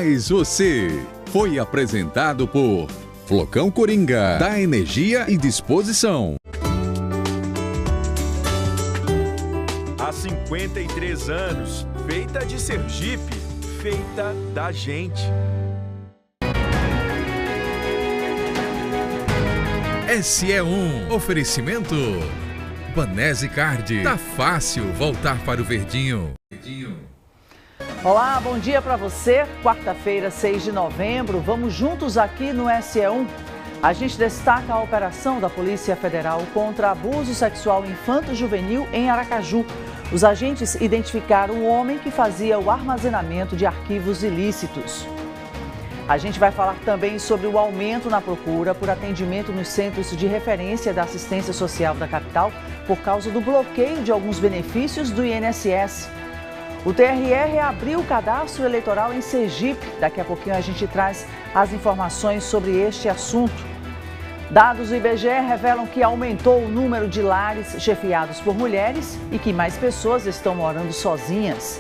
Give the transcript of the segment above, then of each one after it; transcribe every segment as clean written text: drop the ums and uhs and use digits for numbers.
Mais você. Foi apresentado por Flocão Coringa, da Energia e Disposição. Há 53 anos, feita de Sergipe, feita da gente. SE1, oferecimento Banese Card. Tá fácil voltar para o verdinho. Olá, bom dia para você. Quarta-feira, 6 de novembro. Vamos juntos aqui no SE1. A gente destaca a operação da Polícia Federal contra abuso sexual infanto-juvenil em Aracaju. Os agentes identificaram um homem que fazia o armazenamento de arquivos ilícitos. A gente vai falar também sobre o aumento na procura por atendimento nos centros de referência da assistência social da capital por causa do bloqueio de alguns benefícios do INSS. O TRE reabriu o cadastro eleitoral em Sergipe. Daqui a pouquinho a gente traz as informações sobre este assunto. Dados do IBGE revelam que aumentou o número de lares chefiados por mulheres e que mais pessoas estão morando sozinhas.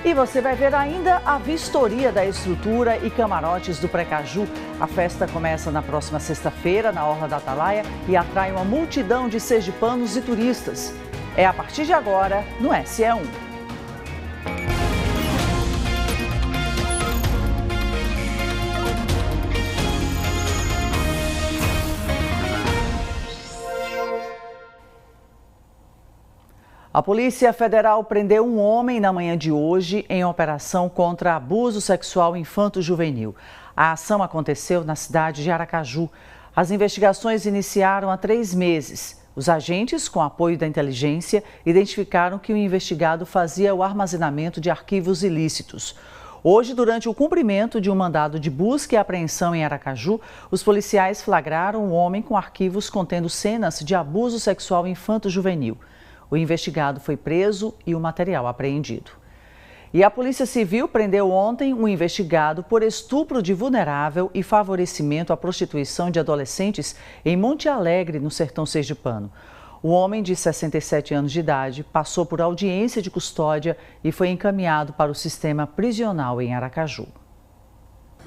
E você vai ver ainda a vistoria da estrutura e camarotes do Precaju. A festa começa na próxima sexta-feira, na Orla da Atalaia, e atrai uma multidão de sergipanos e turistas. É a partir de agora, no SE1. A Polícia Federal prendeu um homem na manhã de hoje em operação contra abuso sexual infanto-juvenil. A ação aconteceu na cidade de Aracaju. As investigações iniciaram há 3 meses. Os agentes, com apoio da inteligência, identificaram que o investigado fazia o armazenamento de arquivos ilícitos. Hoje, durante o cumprimento de um mandado de busca e apreensão em Aracaju, os policiais flagraram um homem com arquivos contendo cenas de abuso sexual infanto-juvenil. O investigado foi preso e o material apreendido. E a Polícia Civil prendeu ontem um investigado por estupro de vulnerável e favorecimento à prostituição de adolescentes em Monte Alegre, no sertão sergipano. O homem, de 67 anos de idade, passou por audiência de custódia e foi encaminhado para o sistema prisional em Aracaju.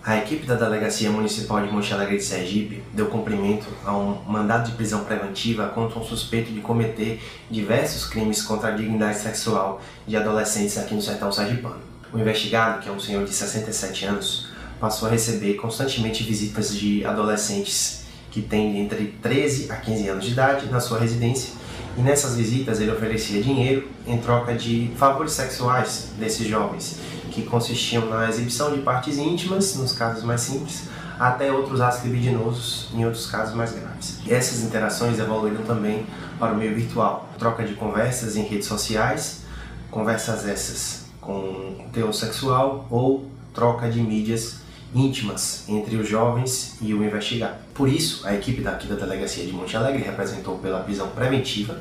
A equipe da Delegacia Municipal de Monte Alegre de Sergipe deu cumprimento a um mandado de prisão preventiva contra um suspeito de cometer diversos crimes contra a dignidade sexual de adolescentes aqui no sertão sergipano. O investigado, que é um senhor de 67 anos, passou a receber constantemente visitas de adolescentes que têm entre 13 a 15 anos de idade na sua residência, e nessas visitas ele oferecia dinheiro em troca de favores sexuais desses jovens, que consistiam na exibição de partes íntimas, nos casos mais simples, até outros atos libidinosos, em outros casos mais graves. E essas interações evoluíram também para o meio virtual, troca de conversas em redes sociais, conversas essas com teor sexual ou troca de mídias íntimas entre os jovens e o investigado. Por isso, a equipe daqui da Delegacia de Monte Alegre representou pela prisão preventiva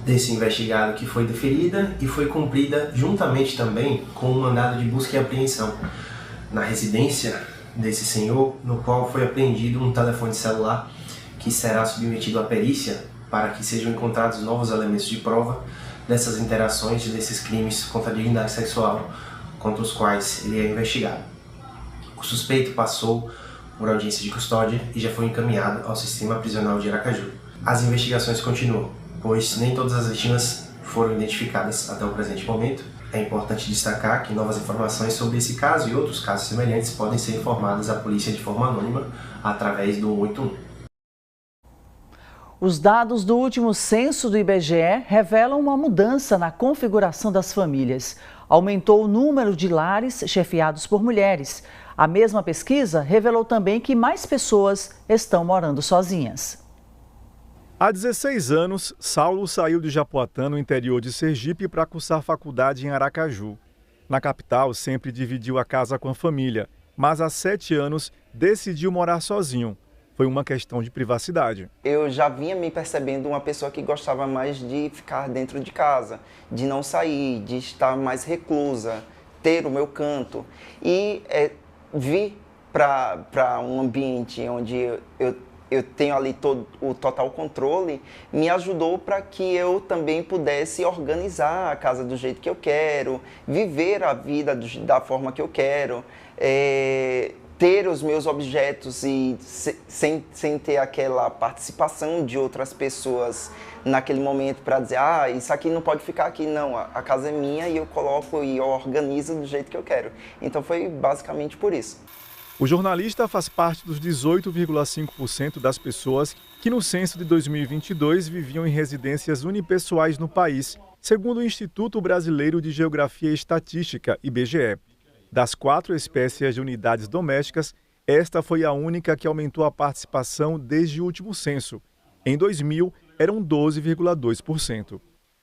desse investigado, que foi deferida e foi cumprida juntamente também com o mandado de busca e apreensão na residência desse senhor, no qual foi apreendido um telefone celular que será submetido à perícia para que sejam encontrados novos elementos de prova dessas interações e desses crimes contra a dignidade sexual contra os quais ele é investigado. O suspeito passou por audiência de custódia e já foi encaminhado ao sistema prisional de Aracaju. As investigações continuam, pois nem todas as vítimas foram identificadas até o presente momento. É importante destacar que novas informações sobre esse caso e outros casos semelhantes podem ser informadas à polícia de forma anônima através do 181. Os dados do último censo do IBGE revelam uma mudança na configuração das famílias. Aumentou o número de lares chefiados por mulheres. A mesma pesquisa revelou também que mais pessoas estão morando sozinhas. Há 16 anos, Saulo saiu de Japoatã, no interior de Sergipe, para cursar faculdade em Aracaju. Na capital, sempre dividiu a casa com a família, mas há 7 anos decidiu morar sozinho. Foi uma questão de privacidade. Eu já vinha me percebendo uma pessoa que gostava mais de ficar dentro de casa, de não sair, de estar mais reclusa, ter o meu canto. E vir para um ambiente onde eu tenho ali todo o total controle, me ajudou para que eu também pudesse organizar a casa do jeito que eu quero, viver a vida da forma que eu quero, ter os meus objetos e sem ter aquela participação de outras pessoas naquele momento para dizer, isso aqui não pode ficar aqui, não, a casa é minha e eu coloco e eu organizo do jeito que eu quero. Então foi basicamente por isso. O jornalista faz parte dos 18,5% das pessoas que no censo de 2022 viviam em residências unipessoais no país, segundo o Instituto Brasileiro de Geografia e Estatística, IBGE. Das 4 espécies de unidades domésticas, esta foi a única que aumentou a participação desde o último censo. Em 2000, eram 12,2%.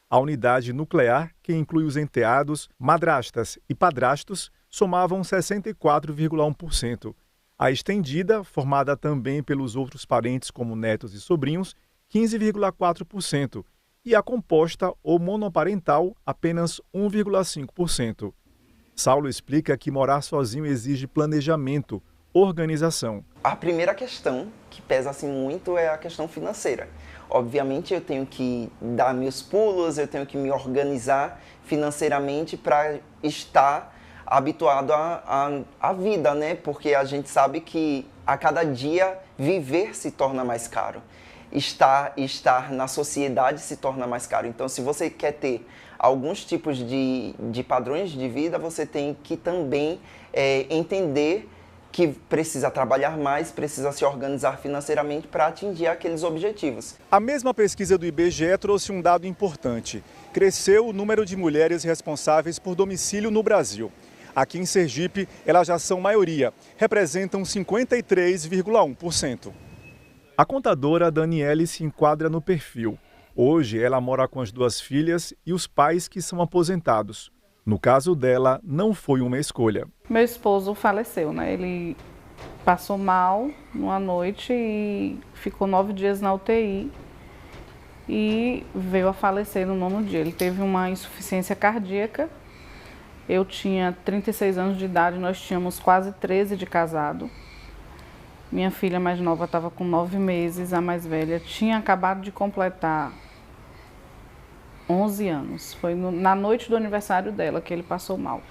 A unidade nuclear, que inclui os enteados, madrastas e padrastos, somavam 64,1%. A estendida, formada também pelos outros parentes como netos e sobrinhos, 15,4%. E a composta ou monoparental, apenas 1,5%. Saulo explica que morar sozinho exige planejamento, organização. A primeira questão que pesa assim muito é a questão financeira. Obviamente eu tenho que dar meus pulos, eu tenho que me organizar financeiramente para estar habituado à vida, né? Porque a gente sabe que a cada dia viver se torna mais caro. Estar na sociedade se torna mais caro. Então, se você quer ter alguns tipos de padrões de vida, você tem que também entender que precisa trabalhar mais, precisa se organizar financeiramente para atingir aqueles objetivos. A mesma pesquisa do IBGE trouxe um dado importante. Cresceu o número de mulheres responsáveis por domicílio no Brasil. Aqui em Sergipe, elas já são maioria, representam 53,1%. A contadora Daniele se enquadra no perfil. Hoje, ela mora com as 2 filhas e os pais que são aposentados. No caso dela, não foi uma escolha. Meu esposo faleceu, né? Ele passou mal uma noite e ficou 9 dias na UTI e veio a falecer no 9º dia. Ele teve uma insuficiência cardíaca. Eu tinha 36 anos de idade, nós tínhamos quase 13 de casado. Minha filha mais nova estava com 9 meses, a mais velha tinha acabado de completar 11 anos. Foi na noite do aniversário dela que ele passou mal.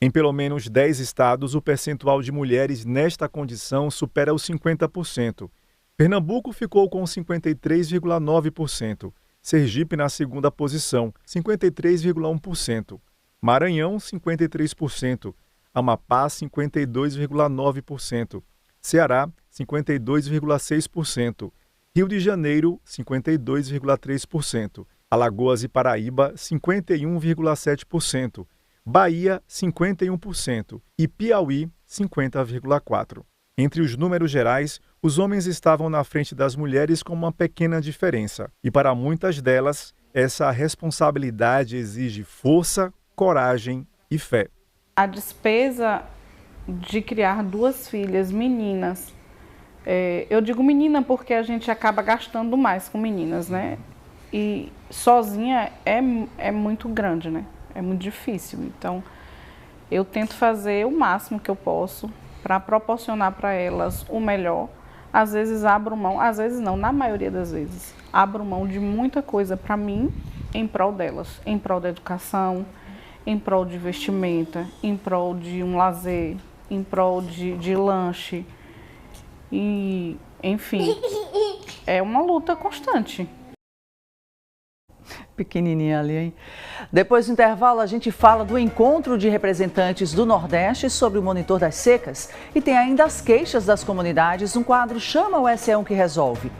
Em pelo menos 10 estados, o percentual de mulheres nesta condição supera os 50%. Pernambuco ficou com 53,9%. Sergipe na segunda posição, 53,1%. Maranhão, 53%. Amapá, 52,9%. Ceará, 52,6%. Rio de Janeiro, 52,3%. Alagoas e Paraíba, 51,7%. Bahia, 51%. E Piauí, 50,4%. Entre os números gerais, os homens estavam na frente das mulheres com uma pequena diferença. E para muitas delas, essa responsabilidade exige força, coragem e fé. A despesa de criar 2 filhas meninas, eu digo menina porque a gente acaba gastando mais com meninas, né? E sozinha é muito grande, né? É muito difícil. Então, eu tento fazer o máximo que eu posso para proporcionar para elas o melhor. Às vezes abro mão, às vezes não, na maioria das vezes, abro mão de muita coisa para mim em prol delas, em prol da educação, em prol de vestimenta, em prol de um lazer, em prol de lanche. E, enfim, é uma luta constante. Pequenininha ali, hein? Depois do intervalo, a gente fala do encontro de representantes do Nordeste sobre o monitor das secas e tem ainda as queixas das comunidades no quadro Chama o SE1 que Resolve.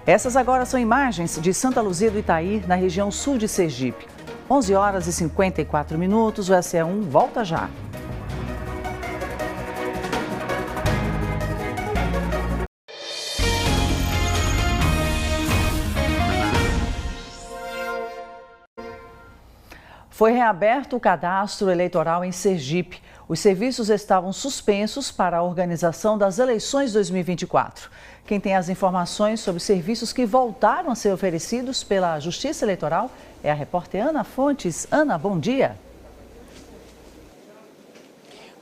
Essas agora são imagens de Santa Luzia do Itaí, na região sul de Sergipe. 11 horas e 54 minutos, o SE1 volta já. Foi reaberto o cadastro eleitoral em Sergipe. Os serviços estavam suspensos para a organização das eleições 2024. Quem tem as informações sobre os serviços que voltaram a ser oferecidos pela Justiça Eleitoral é a repórter Ana Fontes. Ana, bom dia.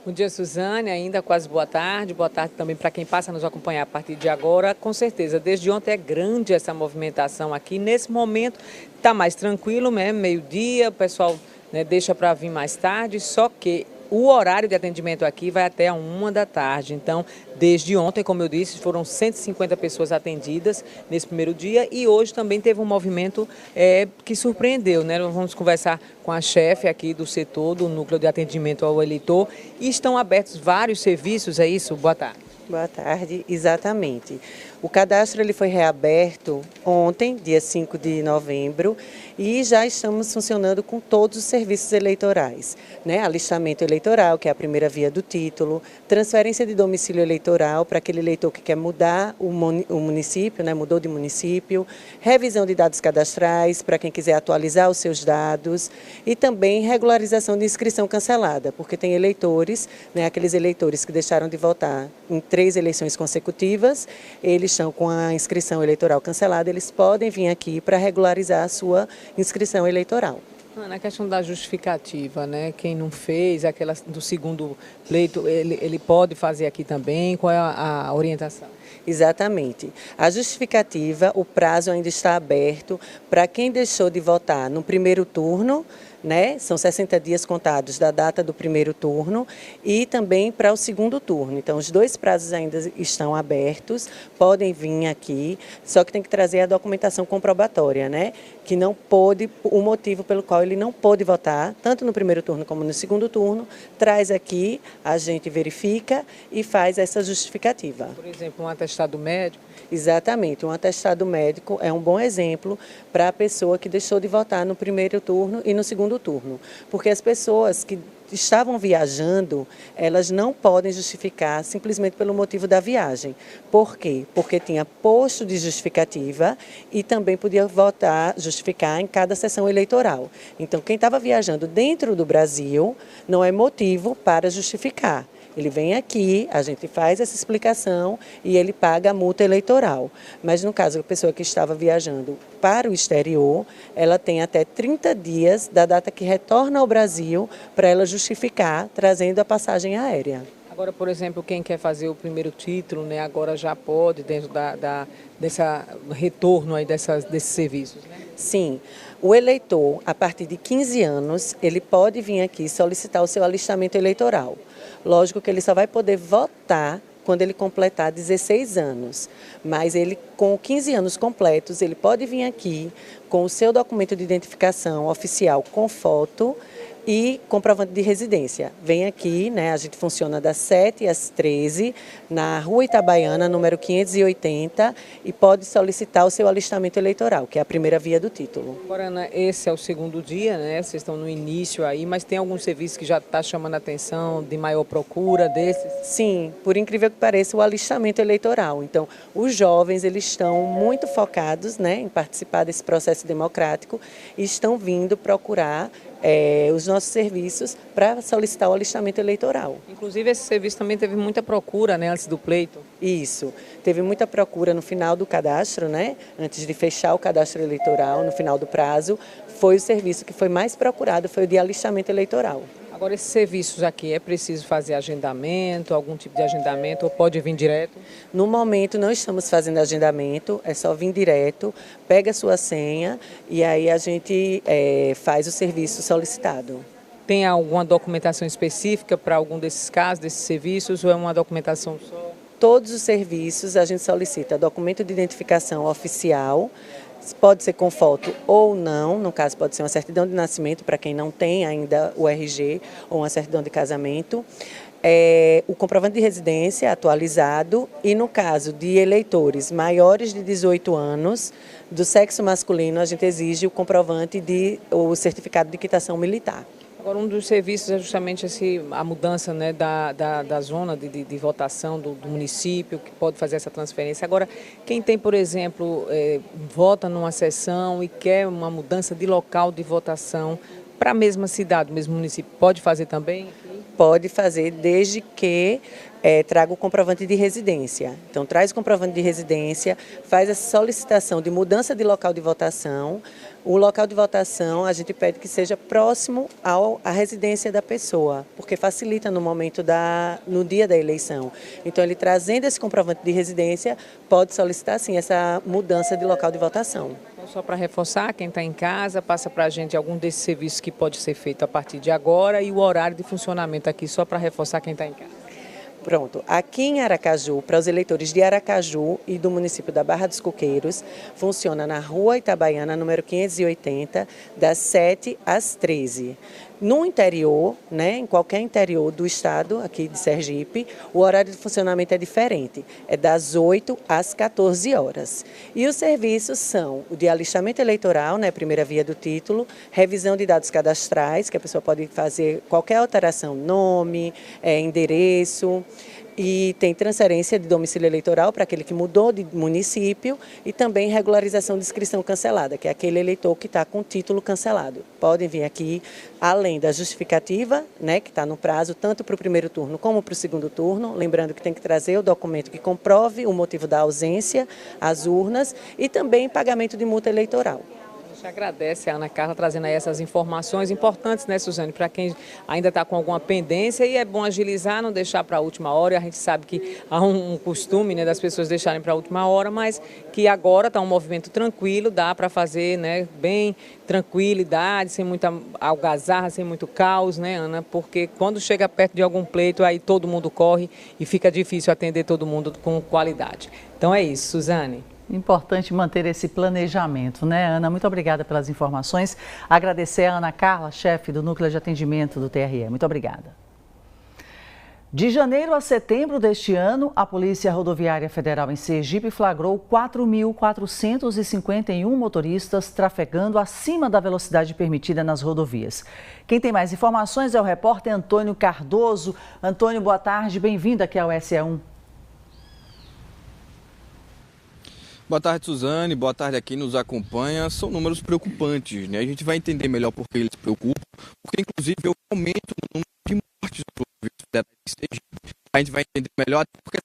Bom dia, Suzane, ainda quase boa tarde também para quem passa a nos acompanhar a partir de agora. Com certeza, desde ontem é grande essa movimentação aqui. Nesse momento está mais tranquilo, né? Meio-dia, o pessoal, né, deixa para vir mais tarde, só que o horário de atendimento aqui vai até a 1 da tarde. Então, desde ontem, como eu disse, foram 150 pessoas atendidas nesse primeiro dia e hoje também teve um movimento que surpreendeu, né? Nós vamos conversar com a chefe aqui do setor, do Núcleo de Atendimento ao Eleitor, e estão abertos vários serviços, é isso? Boa tarde. Boa tarde, exatamente. O cadastro ele foi reaberto ontem, dia 5 de novembro, e já estamos funcionando com todos os serviços eleitorais, né? Alistamento eleitoral, que é a primeira via do título, transferência de domicílio eleitoral para aquele eleitor que quer mudar o município, né? Mudou de município, revisão de dados cadastrais para quem quiser atualizar os seus dados e também regularização de inscrição cancelada, porque tem eleitores, né? Aqueles eleitores que deixaram de votar em 3 eleições consecutivas, eles estão com a inscrição eleitoral cancelada, eles podem vir aqui para regularizar a sua inscrição eleitoral. Na questão da justificativa, né? Quem não fez, aquela do segundo pleito, ele pode fazer aqui também? Qual é a orientação? Exatamente. A justificativa, o prazo ainda está aberto para quem deixou de votar no primeiro turno, né? São 60 dias contados da data do primeiro turno e também para o segundo turno. Então, os 2 prazos ainda estão abertos, podem vir aqui, só que tem que trazer a documentação comprobatória, né? Que não pôde, o motivo pelo qual ele não pôde votar, tanto no primeiro turno como no segundo turno, traz aqui, a gente verifica e faz essa justificativa. Por exemplo, um atestado médico? Exatamente, um atestado médico é um bom exemplo para a pessoa que deixou de votar no primeiro turno e no segundo turno, porque as pessoas que estavam viajando, elas não podem justificar simplesmente pelo motivo da viagem. Por quê? Porque tinha posto de justificativa e também podia votar, justificar em cada sessão eleitoral. Então, quem estava viajando dentro do Brasil não é motivo para justificar. Ele vem aqui, a gente faz essa explicação e ele paga a multa eleitoral. Mas no caso da pessoa que estava viajando para o exterior, ela tem até 30 dias da data que retorna ao Brasil para ela justificar, trazendo a passagem aérea. Agora, por exemplo, quem quer fazer o primeiro título, né, agora já pode, dentro dessa retorno aí desses serviços, né? Sim. O eleitor, a partir de 15 anos, ele pode vir aqui solicitar o seu alistamento eleitoral. Lógico que ele só vai poder votar quando ele completar 16 anos, mas ele com 15 anos completos, ele pode vir aqui com o seu documento de identificação oficial com foto e comprovante de residência. Vem aqui, né, a gente funciona das 7 às 13, na Rua Itabaiana, número 580, e pode solicitar o seu alistamento eleitoral, que é a primeira via do título. Agora, Ana, esse é o segundo dia, né? Vocês estão no início aí, mas tem algum serviço que já está chamando a atenção, de maior procura desses? Sim, por incrível que pareça, o alistamento eleitoral. Então, os jovens, eles estão muito focados, né, em participar desse processo democrático e estão vindo procurar os nossos serviços para solicitar o alistamento eleitoral. Inclusive, esse serviço também teve muita procura, né, antes do pleito? Isso, teve muita procura no final do cadastro, né, antes de fechar o cadastro eleitoral, no final do prazo, foi o serviço que foi mais procurado, foi o de alistamento eleitoral. Agora, esses serviços aqui, é preciso fazer agendamento, algum tipo de agendamento, ou pode vir direto? No momento não estamos fazendo agendamento, é só vir direto, pega a sua senha e aí a gente faz o serviço solicitado. Tem alguma documentação específica para algum desses casos, desses serviços, ou é uma documentação só? Todos os serviços a gente solicita documento de identificação oficial, pode ser com foto ou não, no caso pode ser uma certidão de nascimento para quem não tem ainda o RG ou uma certidão de casamento, o comprovante de residência atualizado e no caso de eleitores maiores de 18 anos, do sexo masculino, a gente exige o certificado de quitação militar. Agora, um dos serviços é justamente a mudança, né, da zona de votação do município, que pode fazer essa transferência. Agora, quem tem, por exemplo, vota numa sessão e quer uma mudança de local de votação para a mesma cidade, o mesmo município, pode fazer também? pode fazer desde que traga o comprovante de residência. Então, traz o comprovante de residência, faz a solicitação de mudança de local de votação. O local de votação, a gente pede que seja próximo à residência da pessoa, porque facilita no dia da eleição. Então, ele trazendo esse comprovante de residência, pode solicitar, sim, essa mudança de local de votação. Então, só para reforçar, quem está em casa, passa para a gente algum desses serviços que pode ser feito a partir de agora e o horário de funcionamento aqui, só para reforçar quem está em casa. Pronto, aqui em Aracaju, para os eleitores de Aracaju e do município da Barra dos Coqueiros, funciona na Rua Itabaiana, número 580, das 7 às 13. No interior, em qualquer interior do estado, aqui de Sergipe, o horário de funcionamento é diferente, é das 8 às 14 horas. E os serviços são o de alistamento eleitoral, primeira via do título, revisão de dados cadastrais, que a pessoa pode fazer qualquer alteração, nome, endereço, e tem transferência de domicílio eleitoral para aquele que mudou de município e também regularização de inscrição cancelada, que é aquele eleitor que está com o título cancelado. Podem vir aqui, além da justificativa, que está no prazo tanto para o primeiro turno como para o segundo turno, lembrando que tem que trazer o documento que comprove o motivo da ausência, as urnas e também pagamento de multa eleitoral. A gente agradece a Ana Carla trazendo aí essas informações importantes, Suzane, para quem ainda está com alguma pendência, e é bom agilizar, não deixar para a última hora. A gente sabe que há um costume das pessoas deixarem para a última hora, mas que agora está um movimento tranquilo, dá para fazer bem tranquilidade, sem muita algazarra, sem muito caos, Ana? Porque quando chega perto de algum pleito, aí todo mundo corre e fica difícil atender todo mundo com qualidade. Então é isso, Suzane. Importante manter esse planejamento, Ana? Muito obrigada pelas informações. Agradecer a Ana Carla, chefe do Núcleo de Atendimento do TRE. Muito obrigada. De janeiro a setembro deste ano, a Polícia Rodoviária Federal em Sergipe flagrou 4.451 motoristas trafegando acima da velocidade permitida nas rodovias. Quem tem mais informações é o repórter Antônio Cardoso. Antônio, boa tarde, bem-vindo aqui ao SE1. Boa tarde, Suzane. Boa tarde a quem nos acompanha. São números preocupantes, A gente vai entender melhor por que eles se preocupam, porque inclusive o aumento no número de mortes nas rodovias federais em Sergipe. A gente vai entender melhor porque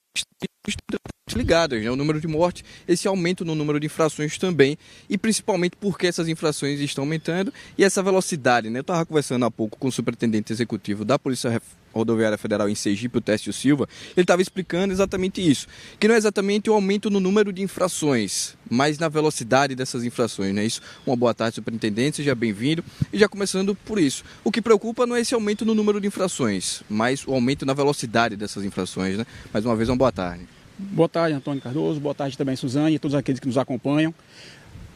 estão ligadas, O número de mortes, esse aumento no número de infrações também, e principalmente porque essas infrações estão aumentando e essa velocidade, Eu estava conversando há pouco com o superintendente executivo da Polícia Rodoviária Federal em Sergipe, o Técio Silva. Ele estava explicando exatamente isso, que não é exatamente o aumento no número de infrações, mas na velocidade dessas infrações, Isso. Uma boa tarde, superintendente, seja bem-vindo. E já começando por isso, o que preocupa não é esse aumento no número de infrações, mas o aumento na velocidade dessas infrações, Mais uma vez, uma boa tarde. Boa tarde, Antônio Cardoso, boa tarde também, Suzane, e todos aqueles que nos acompanham.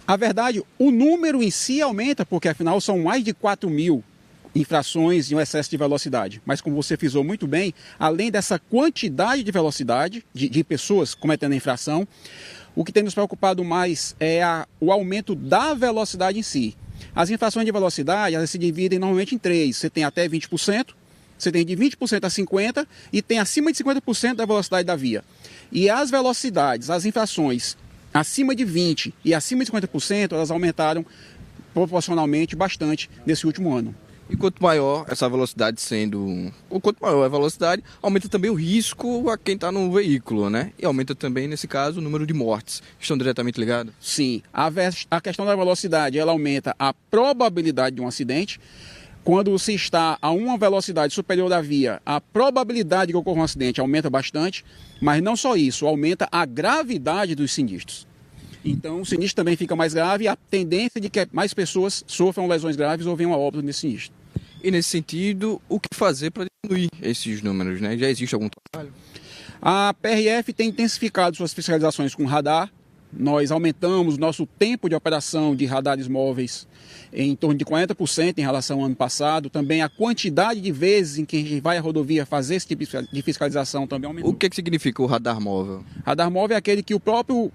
A verdade, o número em si aumenta, porque afinal são mais de 4.000 infrações e um excesso de velocidade. Mas como você frisou muito bem, além dessa quantidade de velocidade, de pessoas cometendo a infração, o que tem nos preocupado mais é o aumento da velocidade em si. As infrações de velocidade, elas se dividem normalmente em três. Você tem até 20%, você tem de 20% a 50% e tem acima de 50% da velocidade da via. E as velocidades, as infrações acima de 20% e acima de 50%, elas aumentaram proporcionalmente bastante nesse último ano. E quanto maior essa velocidade quanto maior a velocidade, aumenta também o risco a quem está no veículo, E aumenta também, nesse caso, o número de mortes. Estão diretamente ligados? Sim. A questão da velocidade, ela aumenta a probabilidade de um acidente. Quando se está a uma velocidade superior da via, a probabilidade que ocorra um acidente aumenta bastante, mas não só isso, aumenta a gravidade dos sinistros. Então, o sinistro também fica mais grave e a tendência de que mais pessoas sofram lesões graves ou venham a óbito nesse sinistro. E nesse sentido, o que fazer para diminuir esses números, Já existe algum trabalho? A PRF tem intensificado suas fiscalizações com radar. Nós aumentamos nosso tempo de operação de radares móveis em torno de 40% em relação ao ano passado. Também a quantidade de vezes em que a gente vai à rodovia fazer esse tipo de fiscalização também aumentou. O que significa o radar móvel? Radar móvel é aquele que o próprio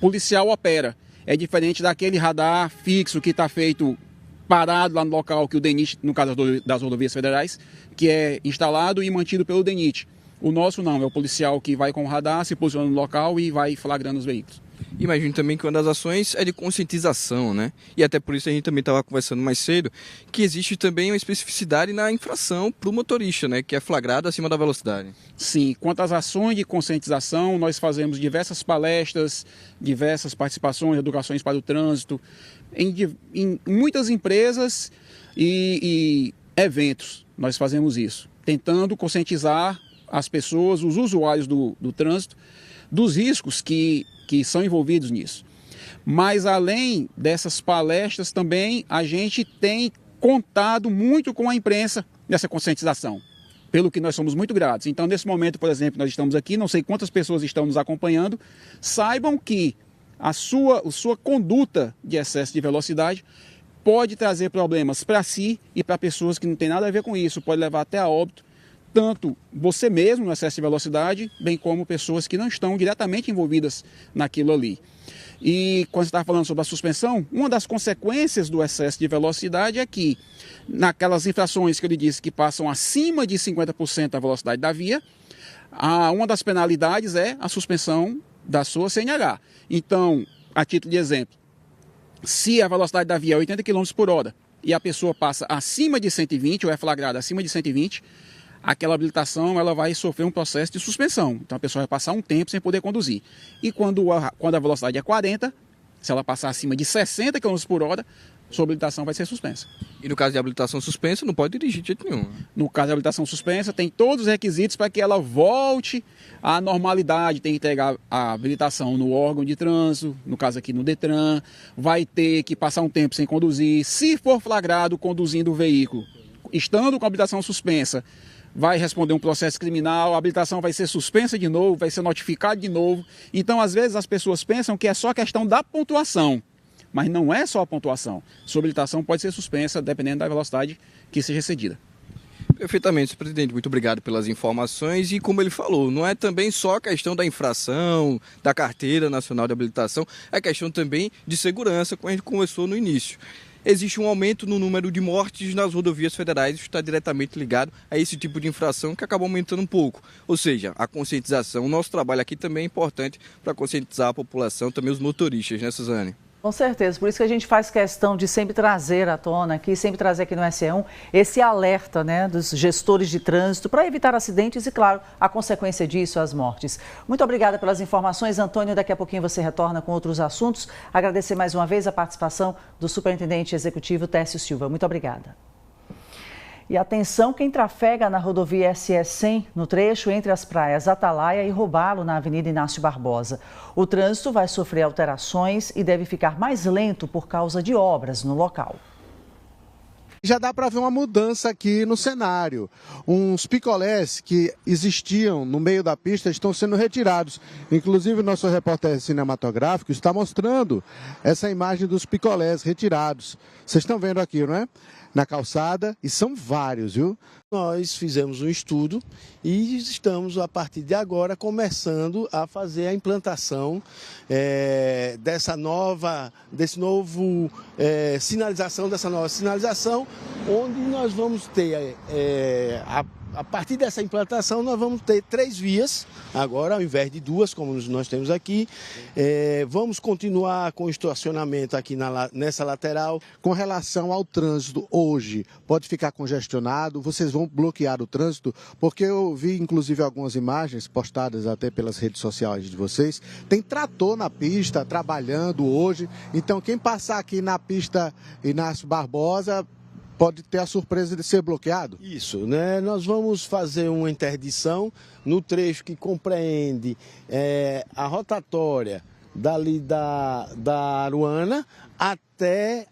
policial opera. É diferente daquele radar fixo que está feito parado lá no local que o DENIT, no caso das rodovias federais, que é instalado e mantido pelo DENIT. O nosso não, é o policial que vai com o radar, se posiciona no local e vai flagrando os veículos. Imagino também que uma das ações é de conscientização, né? E até por isso a gente também estava conversando mais cedo, que existe também uma especificidade na infração para o motorista, né? Que é flagrado acima da velocidade. Sim, quanto às ações de conscientização, nós fazemos diversas palestras, diversas participações, educações para o trânsito, em muitas empresas e eventos. Nós fazemos isso, tentando conscientizar as pessoas, os usuários do trânsito, dos riscos que são envolvidos nisso. Mas além dessas palestras também a gente tem contado muito com a imprensa nessa conscientização, pelo que nós somos muito gratos. Então nesse momento, por exemplo, nós estamos aqui, não sei quantas pessoas estão nos acompanhando, saibam que a sua conduta de excesso de velocidade pode trazer problemas para si e para pessoas que não tem nada a ver com isso, pode levar até a óbito, tanto você mesmo no excesso de velocidade, bem como pessoas que não estão diretamente envolvidas naquilo ali. E quando você está falando sobre a suspensão, uma das consequências do excesso de velocidade é que, naquelas infrações que eu lhe disse que passam acima de 50% da velocidade da via, uma das penalidades é a suspensão da sua CNH. Então, a título de exemplo, se a velocidade da via é 80 km por hora e a pessoa passa acima de 120 ou é flagrada acima de 120, aquela habilitação ela vai sofrer um processo de suspensão. Então a pessoa vai passar um tempo sem poder conduzir. E quando a velocidade é 40, se ela passar acima de 60 km por hora, sua habilitação vai ser suspensa. E no caso de habilitação suspensa, não pode dirigir de jeito nenhum. No caso de habilitação suspensa, tem todos os requisitos para que ela volte à normalidade. Tem que entregar a habilitação no órgão de trânsito, no caso aqui no Detran, vai ter que passar um tempo sem conduzir. Se for flagrado conduzindo o veículo, estando com a habilitação suspensa, vai responder um processo criminal, a habilitação vai ser suspensa de novo, vai ser notificada de novo. Então, às vezes, as pessoas pensam que é só questão da pontuação. Mas não é só a pontuação. Sua habilitação pode ser suspensa dependendo da velocidade que seja excedida. Perfeitamente, presidente. Muito obrigado pelas informações. E como ele falou, não é também só a questão da infração, da Carteira Nacional de Habilitação, é questão também de segurança, como a gente conversou no início. Existe um aumento no número de mortes nas rodovias federais, isso está diretamente ligado a esse tipo de infração que acaba aumentando um pouco. Ou seja, a conscientização, o nosso trabalho aqui também é importante para conscientizar a população, também os motoristas, né, Suzane? Com certeza, por isso que a gente faz questão de sempre trazer à tona aqui, sempre trazer aqui no SE1 esse alerta, né, dos gestores de trânsito para evitar acidentes e, claro, a consequência disso, as mortes. Muito obrigada pelas informações, Antônio. Daqui a pouquinho você retorna com outros assuntos. Agradecer mais uma vez a participação do Superintendente Executivo Técio Silva. Muito obrigada. E atenção quem trafega na rodovia SE100, no trecho entre as praias Atalaia e Robalo, na Avenida Inácio Barbosa. O trânsito vai sofrer alterações e deve ficar mais lento por causa de obras no local. Já dá para ver uma mudança aqui no cenário. Uns picolés que existiam no meio da pista estão sendo retirados. Inclusive, o nosso repórter cinematográfico está mostrando essa imagem dos picolés retirados. Vocês estão vendo aqui, não é? Na calçada, e são vários, viu? Nós fizemos um estudo e estamos, a partir de agora, começando a fazer a implantação dessa nova sinalização, onde nós vamos ter a partir dessa implantação, nós vamos ter 3 vias, agora, ao invés de 2, como nós temos aqui. Vamos continuar com o estacionamento aqui nessa lateral. Com relação ao trânsito hoje, pode ficar congestionado? Vocês vão bloquear o trânsito? Porque eu vi, inclusive, algumas imagens postadas até pelas redes sociais de vocês. Tem trator na pista, trabalhando hoje. Então, quem passar aqui na pista Inácio Barbosa pode ter a surpresa de ser bloqueado? Isso, né? Nós vamos fazer uma interdição no trecho que compreende a rotatória dali da Aruana até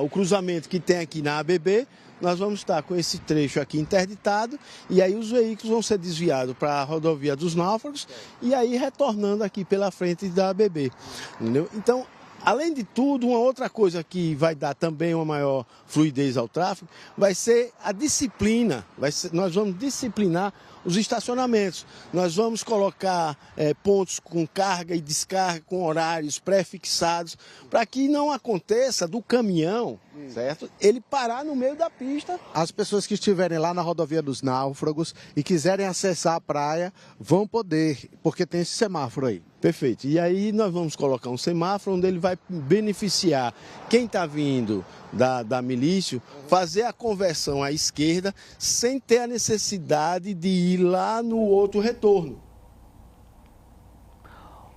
o cruzamento que tem aqui na ABB. Nós vamos estar com esse trecho aqui interditado e aí os veículos vão ser desviados para a rodovia dos Náufragos e aí retornando aqui pela frente da ABB, entendeu? Então, além de tudo, uma outra coisa que vai dar também uma maior fluidez ao tráfego vai ser a disciplina. Nós vamos disciplinar os estacionamentos. Nós vamos colocar pontos com carga e descarga, com horários pré-fixados, para que não aconteça do caminhão, certo? Ele parar no meio da pista. As pessoas que estiverem lá na rodovia dos Náufragos e quiserem acessar a praia, vão poder, porque tem esse semáforo aí. Perfeito. E aí nós vamos colocar um semáforo onde ele vai beneficiar quem está vindo da milícia, fazer a conversão à esquerda sem ter a necessidade de ir lá no outro retorno.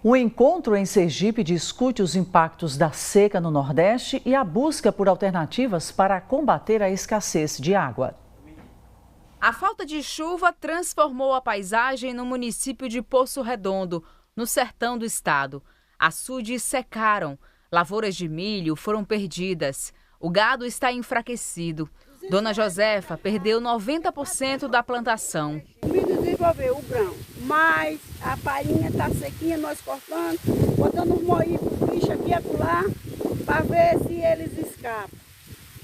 O encontro em Sergipe discute os impactos da seca no Nordeste e a busca por alternativas para combater a escassez de água. A falta de chuva transformou a paisagem no município de Poço Redondo, no sertão do estado. Açudes secaram, lavouras de milho foram perdidas. O gado está enfraquecido. Dona Josefa perdeu 90% da plantação. Me desenvolveu o grão, mas a palhinha está sequinha, nós cortando, botando um moído para os bichos aqui e acolá, para ver se eles escapam.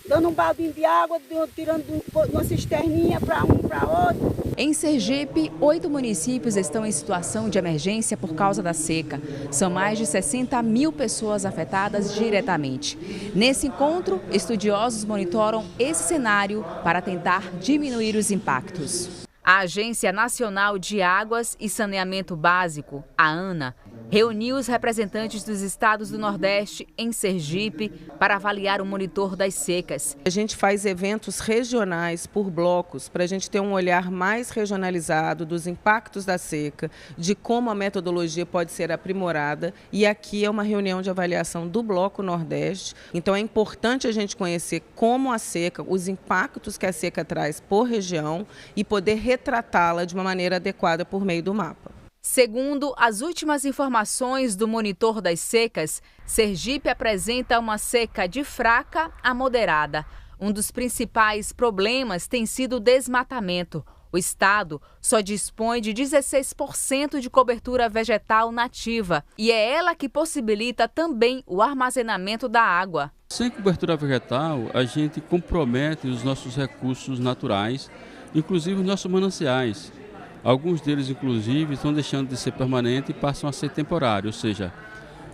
Dando um baldinho de água, tirando de uma cisterninha para um para outro. Em Sergipe, 8 municípios estão em situação de emergência por causa da seca. São mais de 60 mil pessoas afetadas diretamente. Nesse encontro, estudiosos monitoram esse cenário para tentar diminuir os impactos. A Agência Nacional de Águas e Saneamento Básico, a ANA, reuniu os representantes dos estados do Nordeste em Sergipe para avaliar o monitor das secas. A gente faz eventos regionais por blocos para a gente ter um olhar mais regionalizado dos impactos da seca, de como a metodologia pode ser aprimorada, e aqui é uma reunião de avaliação do Bloco Nordeste. Então é importante a gente conhecer como a seca, os impactos que a seca traz por região e poder retratá-la de uma maneira adequada por meio do mapa. Segundo as últimas informações do monitor das secas, Sergipe apresenta uma seca de fraca a moderada. Um dos principais problemas tem sido o desmatamento. O estado só dispõe de 16% de cobertura vegetal nativa e é ela que possibilita também o armazenamento da água. Sem cobertura vegetal, a gente compromete os nossos recursos naturais, inclusive os nossos mananciais. Alguns deles, inclusive, estão deixando de ser permanentes e passam a ser temporários, ou seja,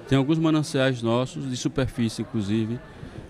tem alguns mananciais nossos, de superfície inclusive,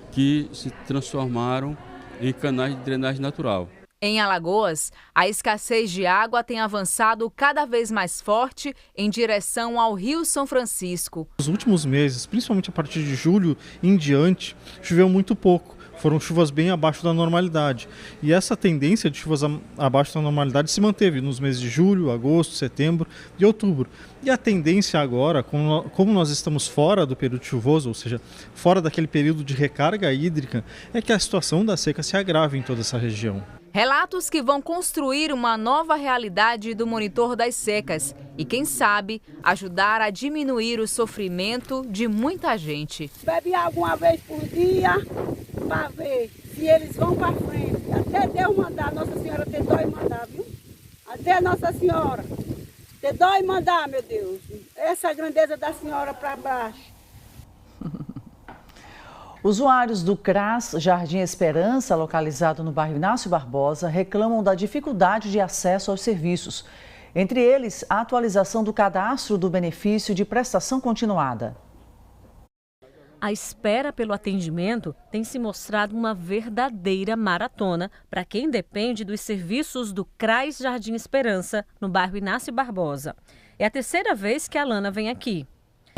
que se transformaram em canais de drenagem natural. Em Alagoas, a escassez de água tem avançado cada vez mais forte em direção ao Rio São Francisco. Nos últimos meses, principalmente a partir de julho em diante, choveu muito pouco. Foram chuvas bem abaixo da normalidade. E essa tendência de chuvas abaixo da normalidade se manteve nos meses de julho, agosto, setembro e outubro. E a tendência agora, como nós estamos fora do período chuvoso, ou seja, fora daquele período de recarga hídrica, é que a situação da seca se agrave em toda essa região. Relatos que vão construir uma nova realidade do monitor das secas e, quem sabe, ajudar a diminuir o sofrimento de muita gente. Bebe água uma vez por dia para ver se eles vão para frente. Até Deus mandar, Nossa Senhora ter dó e mandar, viu? Até Nossa Senhora ter dó e mandar, meu Deus. Essa é a grandeza da Senhora para baixo. Usuários do CRAS Jardim Esperança, localizado no bairro Inácio Barbosa, reclamam da dificuldade de acesso aos serviços. Entre eles, a atualização do cadastro do benefício de prestação continuada. A espera pelo atendimento tem se mostrado uma verdadeira maratona para quem depende dos serviços do CRAS Jardim Esperança, no bairro Inácio Barbosa. É a terceira vez que a Alana vem aqui.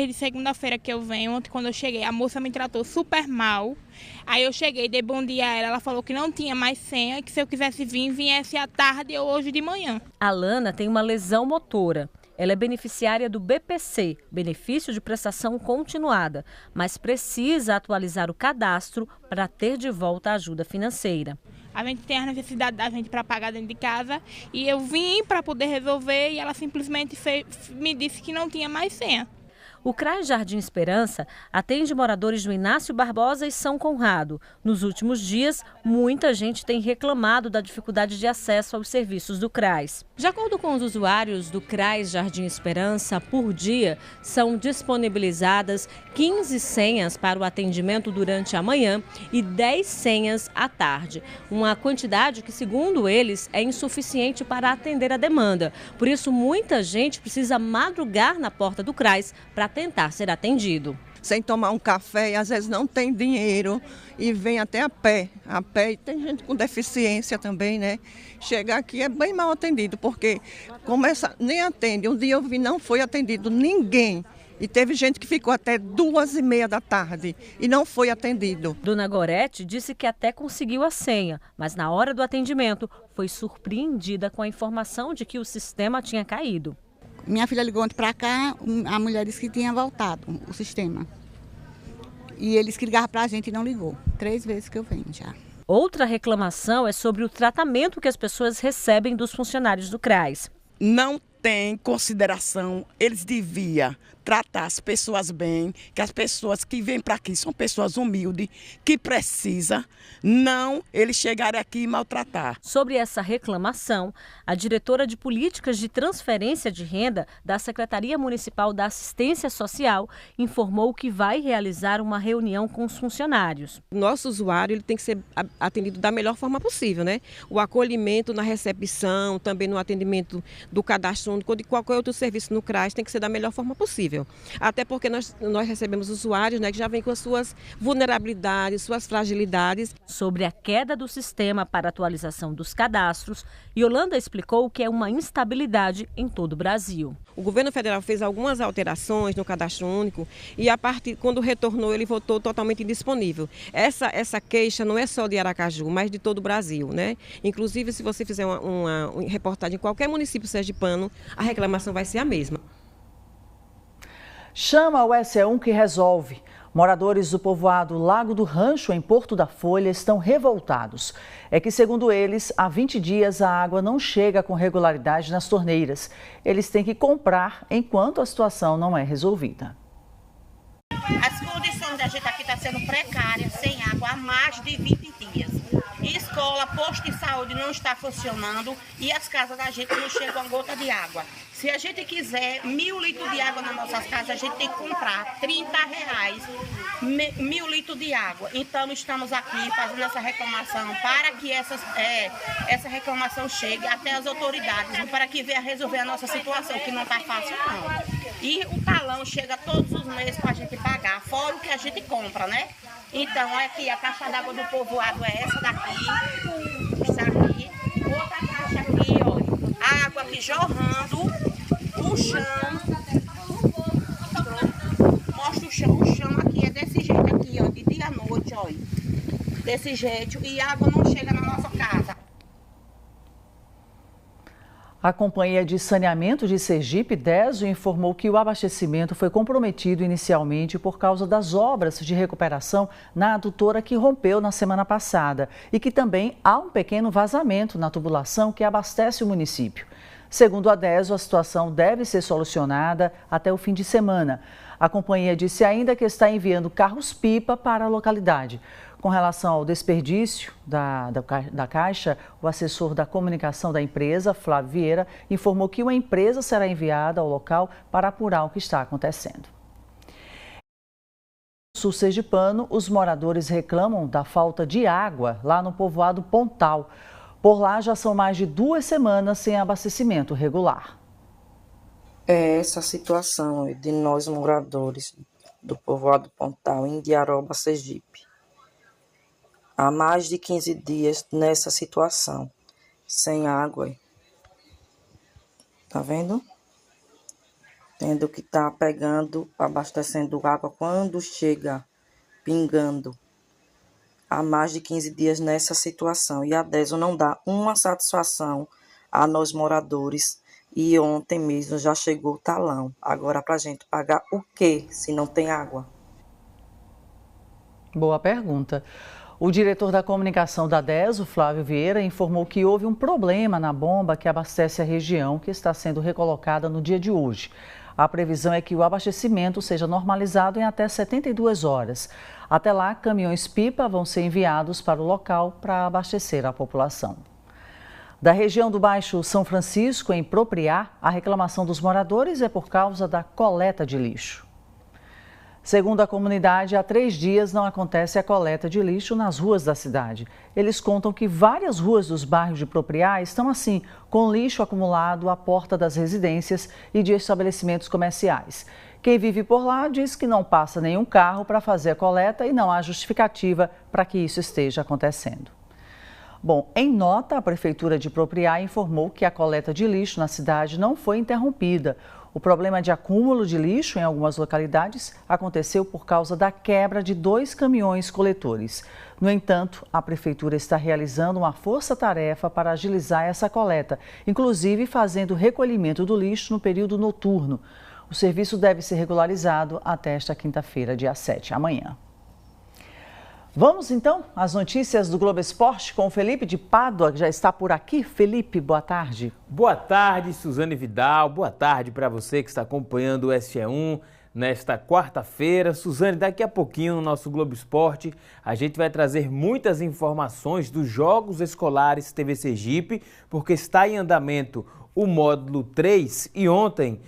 De segunda-feira que eu venho, ontem quando eu cheguei, a moça me tratou super mal. Aí eu cheguei, dei bom dia a ela, ela falou que não tinha mais senha, que se eu quisesse vir, viesse à tarde ou hoje de manhã. A Alana tem uma lesão motora. Ela é beneficiária do BPC, Benefício de Prestação Continuada, mas precisa atualizar o cadastro para ter de volta a ajuda financeira. A gente tem a necessidade da gente para pagar dentro de casa e eu vim para poder resolver e ela simplesmente me disse que não tinha mais senha. O CRAS Jardim Esperança atende moradores do Inácio Barbosa e São Conrado. Nos últimos dias, muita gente tem reclamado da dificuldade de acesso aos serviços do CRAS. De acordo com os usuários do CRAS Jardim Esperança, por dia são disponibilizadas 15 senhas para o atendimento durante a manhã e 10 senhas à tarde. Uma quantidade que, segundo eles, é insuficiente para atender a demanda. Por isso, muita gente precisa madrugar na porta do CRAS para tentar ser atendido. sem tomar um café, e às vezes não tem dinheiro e vem até a pé. E tem gente com deficiência também, né? Chega aqui é bem mal atendido, porque começa, nem atende. Um dia eu vi, não foi atendido ninguém. E teve gente que ficou até 2h30 da tarde e não foi atendido. Dona Gorete disse que até conseguiu a senha, mas na hora do atendimento foi surpreendida com a informação de que o sistema tinha caído. Minha filha ligou ontem para cá, a mulher disse que tinha voltado o sistema. E eles que ligaram para a gente e não ligou. 3 vezes que eu venho já. Outra reclamação é sobre o tratamento que as pessoas recebem dos funcionários do CRAS. Não tem consideração, eles deviam tratar as pessoas bem, que as pessoas que vêm para aqui são pessoas humildes, que precisam, não eles chegarem aqui e maltratar. Sobre essa reclamação, a diretora de Políticas de Transferência de Renda da Secretaria Municipal da Assistência Social informou que vai realizar uma reunião com os funcionários. O nosso usuário ele tem que ser atendido da melhor forma possível, né? O acolhimento na recepção, também no atendimento do cadastro único ou de qualquer outro serviço no CRAS tem que ser da melhor forma possível. Até porque nós recebemos usuários, né, que já vêm com as suas vulnerabilidades, suas fragilidades. Sobre a queda do sistema para atualização dos cadastros, Yolanda explicou que é uma instabilidade em todo o Brasil. O governo federal fez algumas alterações no cadastro único e quando retornou ele voltou totalmente indisponível. Essa queixa não é só de Aracaju, mas de todo o Brasil, né? Inclusive, se você fizer uma reportagem em qualquer município sergipano, a reclamação vai ser a mesma. Chama o SE1 que resolve. Moradores do povoado Lago do Rancho, em Porto da Folha, estão revoltados. É que, segundo eles, há 20 dias a água não chega com regularidade nas torneiras. Eles têm que comprar enquanto a situação não é resolvida. As condições da gente aqui estão sendo precárias, sem água, há mais de 20 dias. Escola, posto de saúde não está funcionando e as casas da gente não chegam a gota de água. Se a gente quiser 1.000 litros de água nas nossas casas, a gente tem que comprar R$30, 1.000 litros de água. Então, estamos aqui fazendo essa reclamação para que essa reclamação chegue até as autoridades, para que venha resolver a nossa situação, que não está fácil não. E o talão chega todos os meses para a gente pagar, fora o que a gente compra, né? Então, aqui a caixa d'água do povoado é essa daqui, está aqui, outra caixa aqui, olha, a água aqui jorrando, o chão, mostra o chão aqui, é desse jeito aqui, ó, de dia à noite, olha, desse jeito, e a água não chega na nossa casa. A Companhia de Saneamento de Sergipe, DESO, informou que o abastecimento foi comprometido inicialmente por causa das obras de recuperação na adutora que rompeu na semana passada e que também há um pequeno vazamento na tubulação que abastece o município. Segundo a DESO, a situação deve ser solucionada até o fim de semana. A companhia disse ainda que está enviando carros-pipa para a localidade. Com relação ao desperdício da Caixa, o assessor da comunicação da empresa, Flávio Vieira, informou que uma empresa será enviada ao local para apurar o que está acontecendo. No sul sergipano, os moradores reclamam da falta de água lá no povoado Pontal. Por lá já são mais de 2 semanas sem abastecimento regular. É essa situação de nós moradores do povoado Pontal, em Indiaroba, Sergipe. Há mais de 15 dias nessa situação, sem água. Tá vendo? Tendo que estar pegando, abastecendo água quando chega, pingando. Há mais de 15 dias nessa situação. E a DESO não dá uma satisfação a nós moradores. E ontem mesmo já chegou o talão. Agora para a gente pagar o quê se não tem água? Boa pergunta. O diretor da comunicação da DESO, Flávio Vieira, informou que houve um problema na bomba que abastece a região, que está sendo recolocada no dia de hoje. A previsão é que o abastecimento seja normalizado em até 72 horas. Até lá, caminhões-pipa vão ser enviados para o local para abastecer a população. Da região do Baixo São Francisco, em Propriá, a reclamação dos moradores é por causa da coleta de lixo. Segundo a comunidade, há 3 dias não acontece a coleta de lixo nas ruas da cidade. Eles contam que várias ruas dos bairros de Propriá estão assim, com lixo acumulado à porta das residências e de estabelecimentos comerciais. Quem vive por lá diz que não passa nenhum carro para fazer a coleta e não há justificativa para que isso esteja acontecendo. Bom, em nota, a Prefeitura de Propriá informou que a coleta de lixo na cidade não foi interrompida. O problema de acúmulo de lixo em algumas localidades aconteceu por causa da quebra de 2 caminhões coletores. No entanto, a Prefeitura está realizando uma força-tarefa para agilizar essa coleta, inclusive fazendo o recolhimento do lixo no período noturno. O serviço deve ser regularizado até esta quinta-feira, dia 7, amanhã. Vamos então às notícias do Globo Esporte com o Felipe de Pádua, que já está por aqui. Felipe, boa tarde. Boa tarde, Suzane Vidal. Boa tarde para você que está acompanhando o SE1 nesta quarta-feira. Suzane, daqui a pouquinho no nosso Globo Esporte a gente vai trazer muitas informações dos Jogos Escolares TV Sergipe, porque está em andamento o módulo 3 e ontem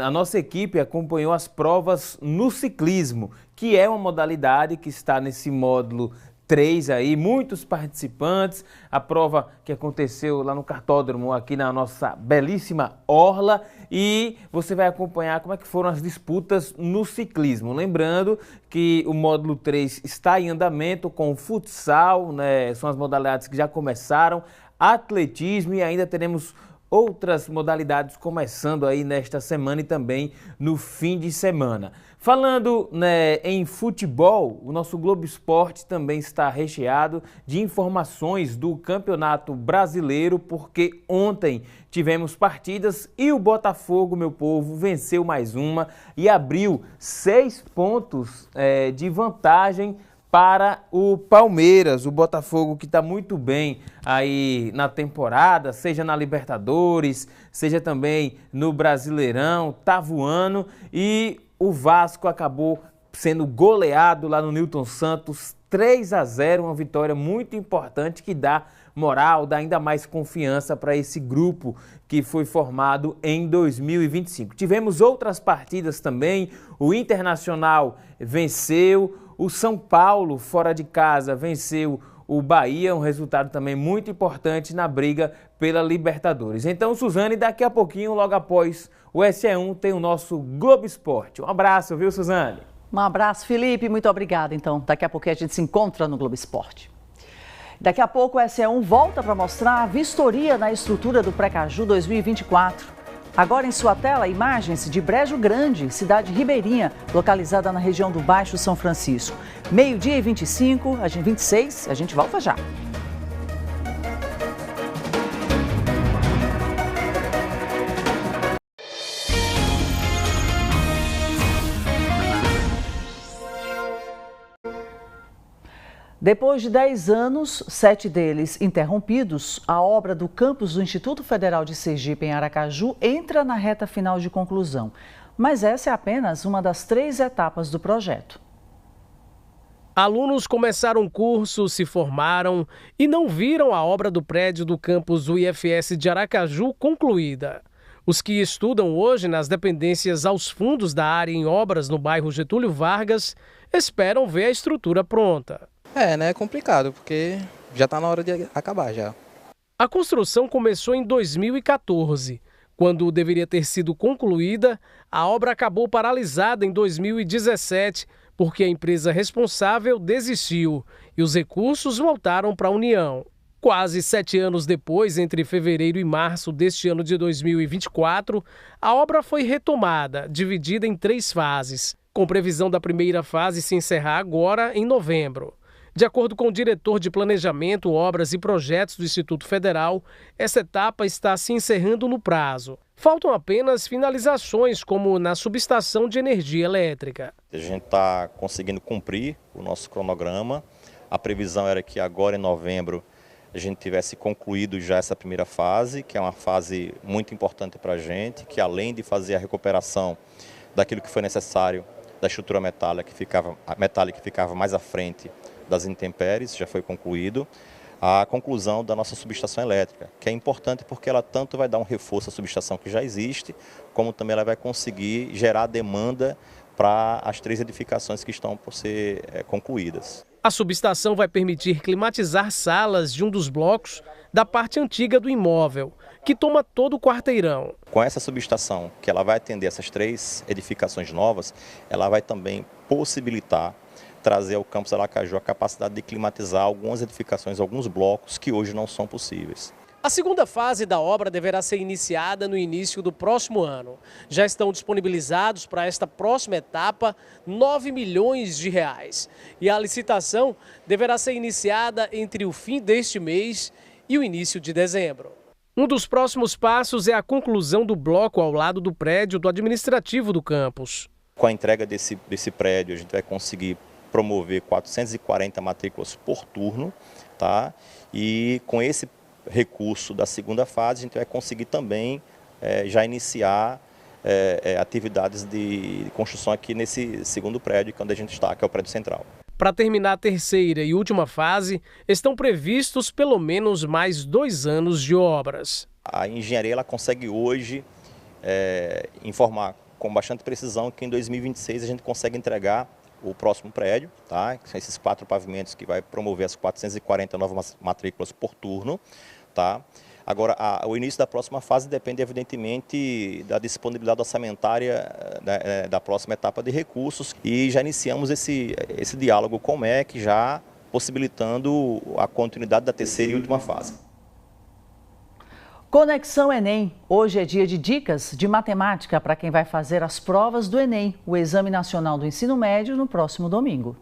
a nossa equipe acompanhou as provas no ciclismo, que é uma modalidade que está nesse módulo 3 aí, muitos participantes, a prova que aconteceu lá no cartódromo, aqui na nossa belíssima Orla, e você vai acompanhar como é que foram as disputas no ciclismo. Lembrando que o módulo 3 está em andamento com o futsal, né, são as modalidades que já começaram, atletismo e ainda teremos outras modalidades começando aí nesta semana e também no fim de semana. Falando, né, em futebol, o nosso Globo Esporte também está recheado de informações do Campeonato Brasileiro, porque ontem tivemos partidas e o Botafogo, meu povo, venceu mais uma e abriu 6 pontos de vantagem para o Palmeiras, o Botafogo que está muito bem aí na temporada, seja na Libertadores, seja também no Brasileirão, tá voando, e o Vasco acabou sendo goleado lá no Newton Santos, 3-0, uma vitória muito importante que dá moral, dá ainda mais confiança para esse grupo que foi formado em 2025. Tivemos outras partidas também, o Internacional venceu, o São Paulo, fora de casa, venceu o Bahia, um resultado também muito importante na briga pela Libertadores. Então, Suzane, daqui a pouquinho, logo após o SE1, tem o nosso Globo Esporte. Um abraço, viu, Suzane? Um abraço, Felipe. Muito obrigada. Então, daqui a pouquinho a gente se encontra no Globo Esporte. Daqui a pouco o SE1 volta para mostrar a vistoria na estrutura do Precaju 2024. Agora em sua tela, imagens de Brejo Grande, cidade ribeirinha, localizada na região do Baixo São Francisco. 12h25, 26, a gente volta já. Depois de 10 anos, 7 deles interrompidos, a obra do campus do Instituto Federal de Sergipe, em Aracaju, entra na reta final de conclusão. Mas essa é apenas uma das 3 etapas do projeto. Alunos começaram o curso, se formaram e não viram a obra do prédio do campus do IFS de Aracaju concluída. Os que estudam hoje nas dependências aos fundos da área em obras no bairro Getúlio Vargas esperam ver a estrutura pronta. É complicado, porque já está na hora de acabar já. A construção começou em 2014. Quando deveria ter sido concluída, a obra acabou paralisada em 2017, porque a empresa responsável desistiu e os recursos voltaram para a União. Quase 7 anos depois, entre fevereiro e março deste ano de 2024, a obra foi retomada, dividida em 3 fases, com previsão da primeira fase se encerrar agora em novembro. De acordo com o diretor de Planejamento, Obras e Projetos do Instituto Federal, essa etapa está se encerrando no prazo. Faltam apenas finalizações, como na subestação de energia elétrica. A gente está conseguindo cumprir o nosso cronograma. A previsão era que agora em novembro a gente tivesse concluído já essa primeira fase, que é uma fase muito importante para a gente, que além de fazer a recuperação daquilo que foi necessário da estrutura metálica que ficava mais à frente das intempéries, já foi concluído, a conclusão da nossa subestação elétrica, que é importante porque ela tanto vai dar um reforço à subestação que já existe, como também ela vai conseguir gerar demanda para as 3 edificações que estão por ser concluídas. A subestação vai permitir climatizar salas de um dos blocos da parte antiga do imóvel, que toma todo o quarteirão. Com essa subestação, que ela vai atender essas 3 edificações novas, ela vai também possibilitar trazer ao campus Aracaju a capacidade de climatizar algumas edificações, alguns blocos que hoje não são possíveis. A segunda fase da obra deverá ser iniciada no início do próximo ano. Já estão disponibilizados para esta próxima etapa R$9 milhões. E a licitação deverá ser iniciada entre o fim deste mês e o início de dezembro. Um dos próximos passos é a conclusão do bloco ao lado do prédio do administrativo do campus. Com a entrega desse prédio, a gente vai conseguir promover 440 matrículas por turno, tá? E com esse recurso da segunda fase, a gente vai conseguir também já iniciar atividades de construção aqui nesse segundo prédio, que é onde a gente está, que é o prédio central. Para terminar a terceira e última fase, estão previstos pelo menos mais 2 anos de obras. A engenharia ela consegue hoje informar com bastante precisão que em 2026 a gente consegue entregar o próximo prédio, tá? Que são esses 4 pavimentos que vai promover as 440 novas matrículas por turno, tá? Agora, o início da próxima fase depende, evidentemente, da disponibilidade orçamentária da próxima etapa de recursos e já iniciamos esse diálogo com o MEC, já possibilitando a continuidade da terceira e última fase. Conexão Enem. Hoje é dia de dicas de matemática para quem vai fazer as provas do Enem, o Exame Nacional do Ensino Médio, no próximo domingo.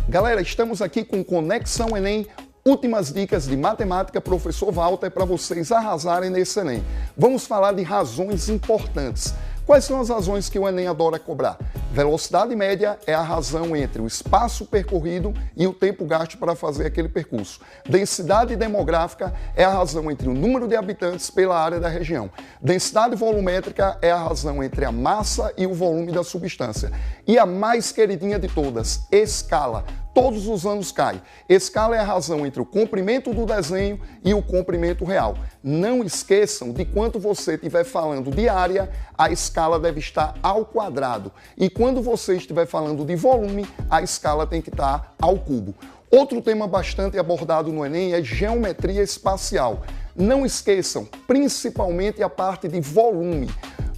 Galera, estamos aqui com Conexão Enem, últimas dicas de matemática, professor Walter, para vocês arrasarem nesse Enem. Vamos falar de razões importantes. Quais são as razões que o Enem adora cobrar? Velocidade média é a razão entre o espaço percorrido e o tempo gasto para fazer aquele percurso. Densidade demográfica é a razão entre o número de habitantes pela área da região. Densidade volumétrica é a razão entre a massa e o volume da substância. E a mais queridinha de todas, escala. Todos os anos cai. Escala é a razão entre o comprimento do desenho e o comprimento real. Não esqueçam de quando você estiver falando de área, a escala deve estar ao quadrado. E quando você estiver falando de volume, a escala tem que estar ao cubo. Outro tema bastante abordado no Enem é geometria espacial. Não esqueçam, principalmente a parte de volume.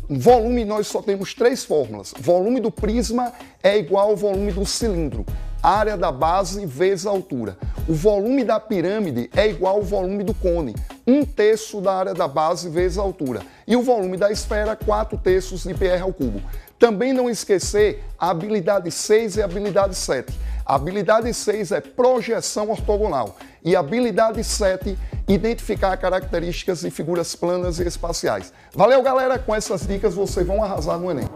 Volume, nós só temos 3 fórmulas. Volume do prisma é igual ao volume do cilindro. Área da base vezes a altura. O volume da pirâmide é igual ao volume do cone, 1/3 da área da base vezes a altura. E o volume da esfera, 4/3 de πr ao cubo. Também não esquecer a habilidade 6 e a habilidade 7. A habilidade 6 é projeção ortogonal e a habilidade 7, identificar características de figuras planas e espaciais. Valeu, galera! Com essas dicas vocês vão arrasar no Enem.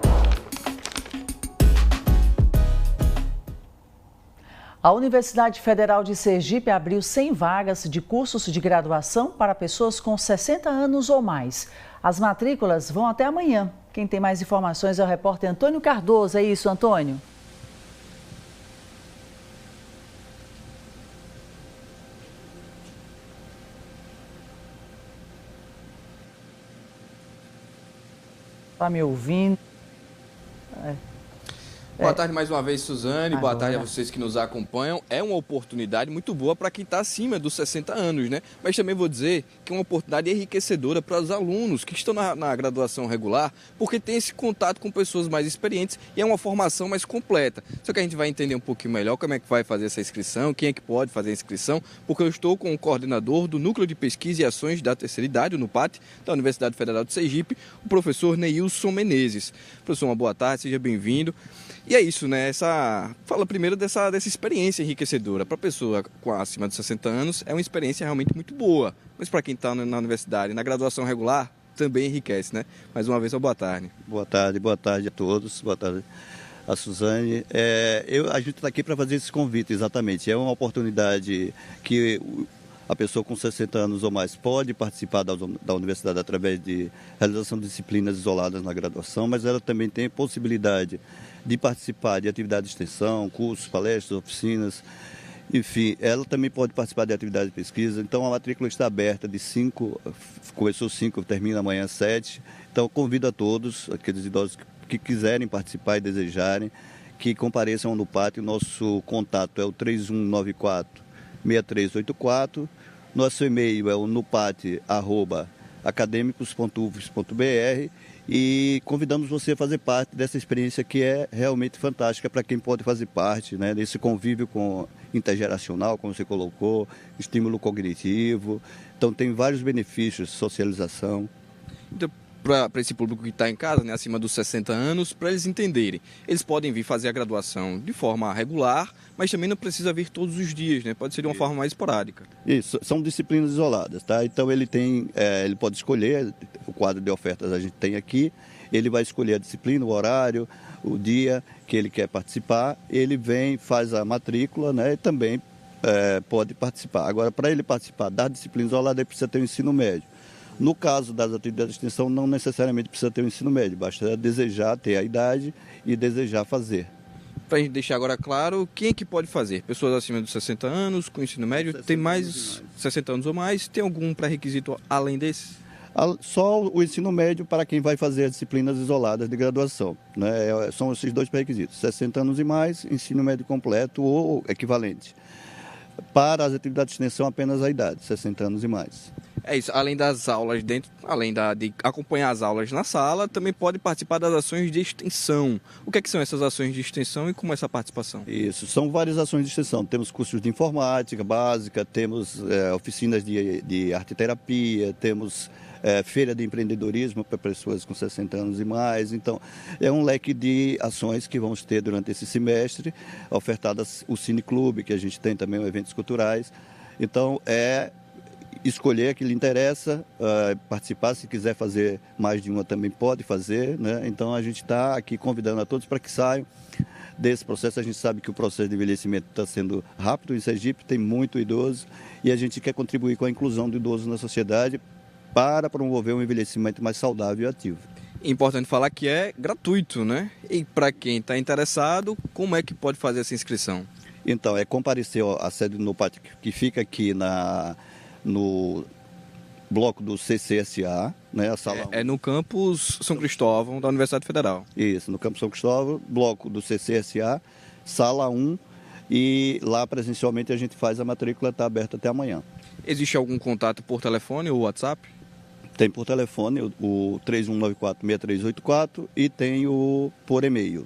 A Universidade Federal de Sergipe abriu 100 vagas de cursos de graduação para pessoas com 60 anos ou mais. As matrículas vão até amanhã. Quem tem mais informações é o repórter Antônio Cardoso. É isso, Antônio? Está me ouvindo? Boa tarde mais uma vez, Suzane. Boa tarde a vocês que nos acompanham. É uma oportunidade muito boa para quem está acima dos 60 anos, né? Mas também vou dizer que é uma oportunidade enriquecedora para os alunos que estão na graduação regular, porque tem esse contato com pessoas mais experientes e é uma formação mais completa. Só que a gente vai entender um pouquinho melhor como é que vai fazer essa inscrição, quem é que pode fazer a inscrição, porque eu estou com o coordenador do Núcleo de Pesquisa e Ações da Terceira Idade, o NUPAT, da Universidade Federal de Sergipe, o professor Neilson Menezes. Professor, uma boa tarde, seja bem-vindo. E é isso, né? Fala primeiro dessa experiência enriquecedora. Para a pessoa com acima de 60 anos, é uma experiência realmente muito boa. Mas para quem está na universidade, na graduação regular, também enriquece, né? Mais uma vez, uma boa tarde. Boa tarde a todos. Boa tarde a Suzane. A gente está aqui para fazer esse convite, exatamente. É uma oportunidade que a pessoa com 60 anos ou mais pode participar da universidade através de realização de disciplinas isoladas na graduação, mas ela também tem possibilidade de participar de atividades de extensão, cursos, palestras, oficinas Enfim, ela também pode participar de atividade de pesquisa. Então, a matrícula está aberta de 5, começou 5, termina amanhã 7. Então, convido a todos, aqueles idosos que quiserem participar e desejarem, que compareçam no pátio. Nosso contato é o 3194-6384. Nosso e-mail é o nupate@academicos.ufs.br. E convidamos você a fazer parte dessa experiência que é realmente fantástica para quem pode fazer parte, né, desse convívio intergeracional, como você colocou, estímulo cognitivo. Então tem vários benefícios, socialização. Então, para esse público que está em casa, né, acima dos 60 anos, para eles entenderem, eles podem vir fazer a graduação de forma regular, mas também não precisa vir todos os dias, né? Pode ser de uma forma mais esporádica. Isso, são disciplinas isoladas, tá? Então ele pode escolher, o quadro de ofertas a gente tem aqui, ele vai escolher a disciplina, o horário, o dia que ele quer participar, ele vem, faz a matrícula, né? E também pode participar. Agora, para ele participar da disciplina isolada, ele precisa ter o ensino médio. No caso das atividades de extensão, não necessariamente precisa ter o ensino médio, basta desejar ter a idade e desejar fazer. Para a gente deixar agora claro, quem é que pode fazer? Pessoas acima dos 60 anos, com ensino médio, tem mais 60 anos ou mais, tem algum pré-requisito além desse? Só o ensino médio para quem vai fazer as disciplinas isoladas de graduação, né? São esses dois pré-requisitos, 60 anos e mais, ensino médio completo ou equivalente. Para as atividades de extensão, apenas a idade, 60 anos e mais. É isso, além das aulas além de acompanhar as aulas na sala, também pode participar das ações de extensão. O que é que são essas ações de extensão e como é essa participação? Isso, são várias ações de extensão. Temos cursos de informática básica, temos oficinas de arte-terapia, temos feira de empreendedorismo para pessoas com 60 anos e mais. Então, é um leque de ações que vamos ter durante esse semestre, ofertadas o Cineclube, que a gente tem também, eventos culturais. Então, escolher a que lhe interessa, participar, se quiser fazer mais de uma também pode fazer, né? Então a gente está aqui convidando a todos para que saiam desse processo. A gente sabe que o processo de envelhecimento está sendo rápido em Sergipe, tem muito idoso e a gente quer contribuir com a inclusão do idoso na sociedade para promover um envelhecimento mais saudável e ativo. Importante falar que é gratuito, né? E para quem está interessado, como é que pode fazer essa inscrição? Então, comparecer à sede do Nupate, que fica aqui no bloco do CCSA, né, a sala no campus São Cristóvão da Universidade Federal. Isso, no campus São Cristóvão, bloco do CCSA, sala 1, e lá presencialmente a gente faz a matrícula, está aberta até amanhã. Existe algum contato por telefone ou WhatsApp? Tem por telefone o 3194-6384 e tem por e-mail.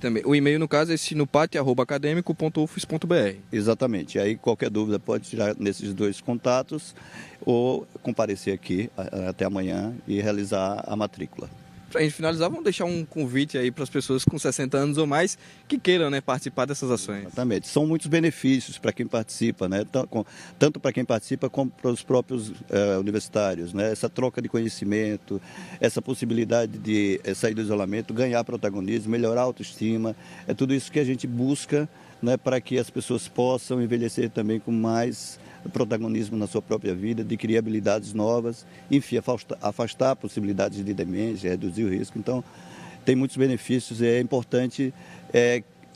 Também. O e-mail, no caso, é sinupate@academico.ufs.br. Exatamente. E aí, qualquer dúvida pode tirar nesses dois contatos ou comparecer aqui até amanhã e realizar a matrícula. Para a gente finalizar, vamos deixar um convite aí para as pessoas com 60 anos ou mais que queiram, né, participar dessas ações. Exatamente. São muitos benefícios para quem participa, né? Tanto para quem participa como para os próprios universitários, né? Essa troca de conhecimento, essa possibilidade de sair do isolamento, ganhar protagonismo, melhorar a autoestima, é tudo isso que a gente busca, né, para que as pessoas possam envelhecer também com mais protagonismo na sua própria vida, adquirir habilidades novas, enfim, afastar possibilidades de demência, reduzir o risco. Então, tem muitos benefícios e é importante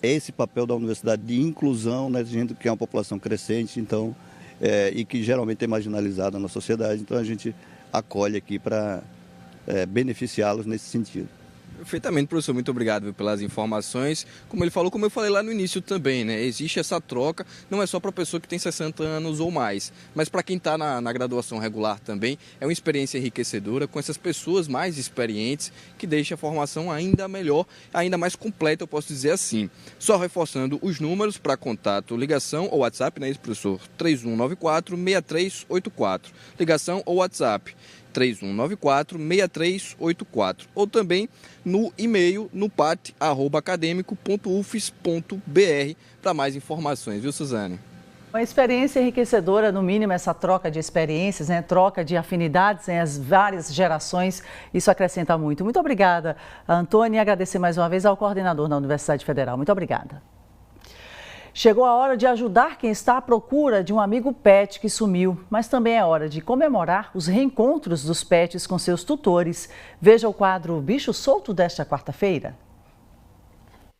esse papel da universidade de inclusão, né, gente que é uma população crescente, então, e que geralmente é marginalizada na sociedade. Então, a gente acolhe aqui para beneficiá-los nesse sentido. Perfeitamente, professor. Muito obrigado pelas informações. Como ele falou, como eu falei lá no início também, né? Existe essa troca, não é só para a pessoa que tem 60 anos ou mais, mas para quem está na graduação regular também, é uma experiência enriquecedora com essas pessoas mais experientes que deixa a formação ainda melhor, ainda mais completa, eu posso dizer assim. Só reforçando os números para contato, ligação ou WhatsApp, né, professor? 3194-6384. Ligação ou WhatsApp 3194-6384 ou também no e-mail nupate@academico.ufs.br para mais informações, viu, Suzane? Uma experiência enriquecedora, no mínimo essa troca de experiências, né? Troca de afinidades em as várias gerações, isso acrescenta muito. Muito obrigada, Antônia, e agradecer mais uma vez ao coordenador da Universidade Federal. Muito obrigada. Chegou a hora de ajudar quem está à procura de um amigo pet que sumiu, mas também é hora de comemorar os reencontros dos pets com seus tutores. Veja o quadro Bicho Solto desta quarta-feira.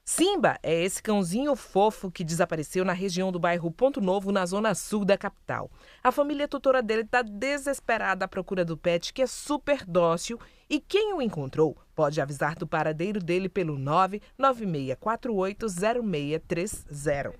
Simba é esse cãozinho fofo que desapareceu na região do bairro Ponto Novo, na zona sul da capital. A família tutora dele está desesperada à procura do pet, que é super dócil, e quem o encontrou pode avisar do paradeiro dele pelo 996480630.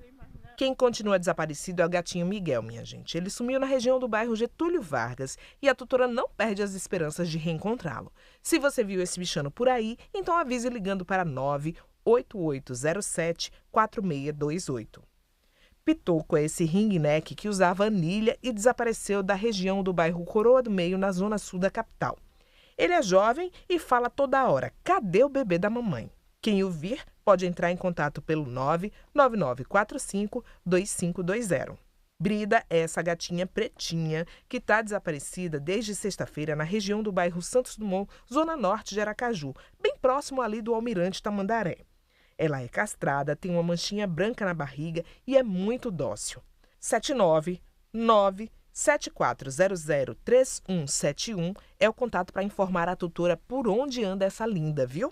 Quem continua desaparecido é o gatinho Miguel, minha gente. Ele sumiu na região do bairro Getúlio Vargas e a tutora não perde as esperanças de reencontrá-lo. Se você viu esse bichano por aí, então avise ligando para 98807-4628. Pitoco é esse ringneck que usava anilha e desapareceu da região do bairro Coroa do Meio, na zona sul da capital. Ele é jovem e fala toda hora: cadê o bebê da mamãe? Quem o vir pode entrar em contato pelo 99945-2520. Brida é essa gatinha pretinha que está desaparecida desde sexta-feira na região do bairro Santos Dumont, zona norte de Aracaju, bem próximo ali do Almirante Tamandaré. Ela é castrada, tem uma manchinha branca na barriga e é muito dócil. 799-7400-3171 é o contato para informar a tutora por onde anda essa linda, viu?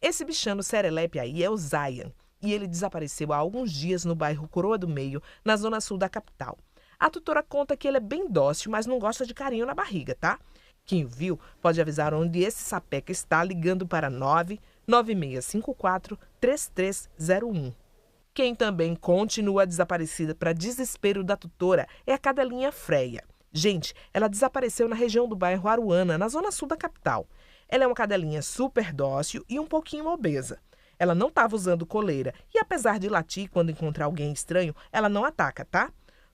Esse bichano serelepe aí é o Zayan, e ele desapareceu há alguns dias no bairro Coroa do Meio, na zona sul da capital. A tutora conta que ele é bem dócil, mas não gosta de carinho na barriga, tá? Quem o viu pode avisar onde esse sapeca está ligando para 99654-3301. Quem também continua desaparecida para desespero da tutora é a cadelinha Freia. Gente, ela desapareceu na região do bairro Aruana, na zona sul da capital. Ela é uma cadelinha super dócil e um pouquinho obesa. Ela não estava usando coleira e, apesar de latir quando encontrar alguém estranho, ela não ataca, tá?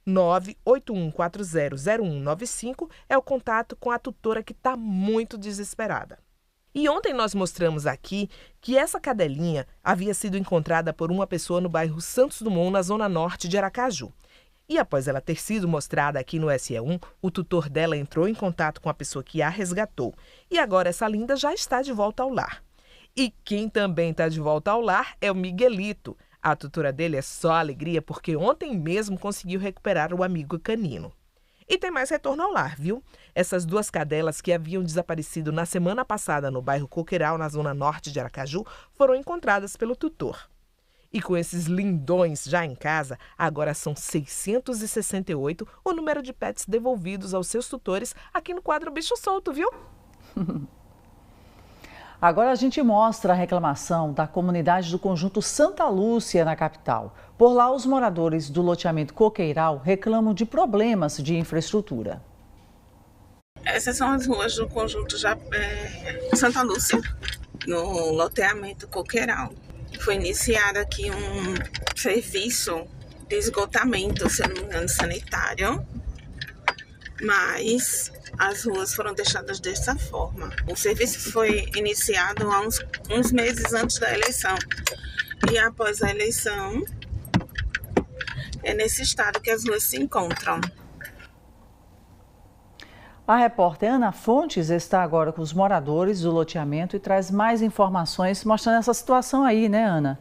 981400195 é o contato com a tutora que está muito desesperada. E ontem nós mostramos aqui que essa cadelinha havia sido encontrada por uma pessoa no bairro Santos Dumont, na zona norte de Aracaju. E após ela ter sido mostrada aqui no SE1, o tutor dela entrou em contato com a pessoa que a resgatou. E agora essa linda já está de volta ao lar. E quem também está de volta ao lar é o Miguelito. A tutora dele é só alegria porque ontem mesmo conseguiu recuperar o amigo canino. E tem mais retorno ao lar, viu? Essas duas cadelas que haviam desaparecido na semana passada no bairro Coqueiral, na zona norte de Aracaju, foram encontradas pelo tutor. E com esses lindões já em casa, agora são 668 o número de pets devolvidos aos seus tutores aqui no quadro Bicho Solto, viu? Agora a gente mostra a reclamação da comunidade do conjunto Santa Lúcia, na capital. Por lá, os moradores do loteamento Coqueiral reclamam de problemas de infraestrutura. Essas são as ruas do conjunto Santa Lúcia, no loteamento Coqueiral. Foi iniciado aqui um serviço de esgotamento, se não me engano, sanitário, mas as ruas foram deixadas dessa forma. O serviço foi iniciado há uns meses antes da eleição. E após a eleição, é nesse estado que as ruas se encontram. A repórter Ana Fontes está agora com os moradores do loteamento e traz mais informações mostrando essa situação aí, né, Ana?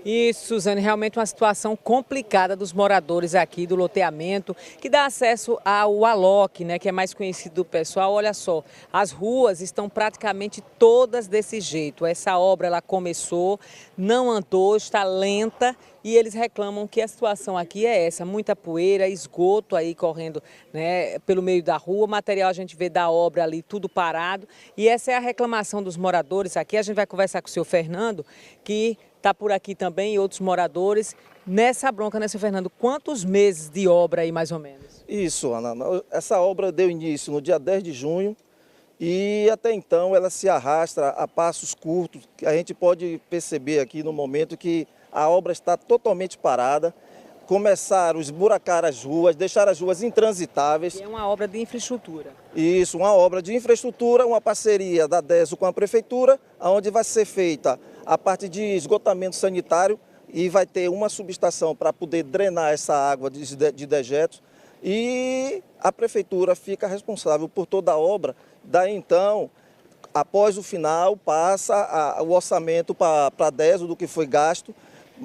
Isso, Suzane, realmente uma situação complicada dos moradores aqui do loteamento, que dá acesso ao Alok, né, que é mais conhecido do pessoal. Olha só, as ruas estão praticamente todas desse jeito. Essa obra ela começou, não andou, está lenta e eles reclamam que a situação aqui é essa, muita poeira, esgoto aí correndo, né, pelo meio da rua, material a gente vê da obra ali tudo parado e essa é a reclamação dos moradores aqui. A gente vai conversar com o seu Fernando, que está por aqui também, e outros moradores. Nessa bronca, né, seu Fernando, quantos meses de obra aí, mais ou menos? Isso, Ana. Essa obra deu início no dia 10 de junho e até então ela se arrasta a passos curtos. A gente pode perceber aqui no momento que a obra está totalmente parada. Começaram a esburacar as ruas, deixar as ruas intransitáveis. E é uma obra de infraestrutura. Isso, uma obra de infraestrutura, uma parceria da DESO com a Prefeitura, onde vai ser feita a parte de esgotamento sanitário e vai ter uma subestação para poder drenar essa água de dejetos e a Prefeitura fica responsável por toda a obra. Daí então, após o final, passa o orçamento para a DESO do que foi gasto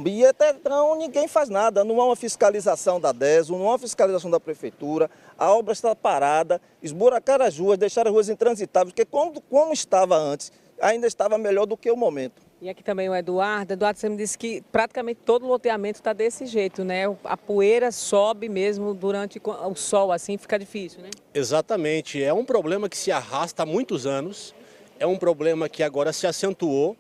e até então ninguém faz nada, não há uma fiscalização da DESO, não há uma fiscalização da Prefeitura, a obra está parada, esburacar as ruas, deixar as ruas intransitáveis, porque como estava antes, ainda estava melhor do que o momento. E aqui também o Eduardo. Eduardo, você me disse que praticamente todo o loteamento está desse jeito, né? A poeira sobe mesmo durante o sol, assim fica difícil, né? Exatamente. É um problema que se arrasta há muitos anos. É um problema que agora se acentuou.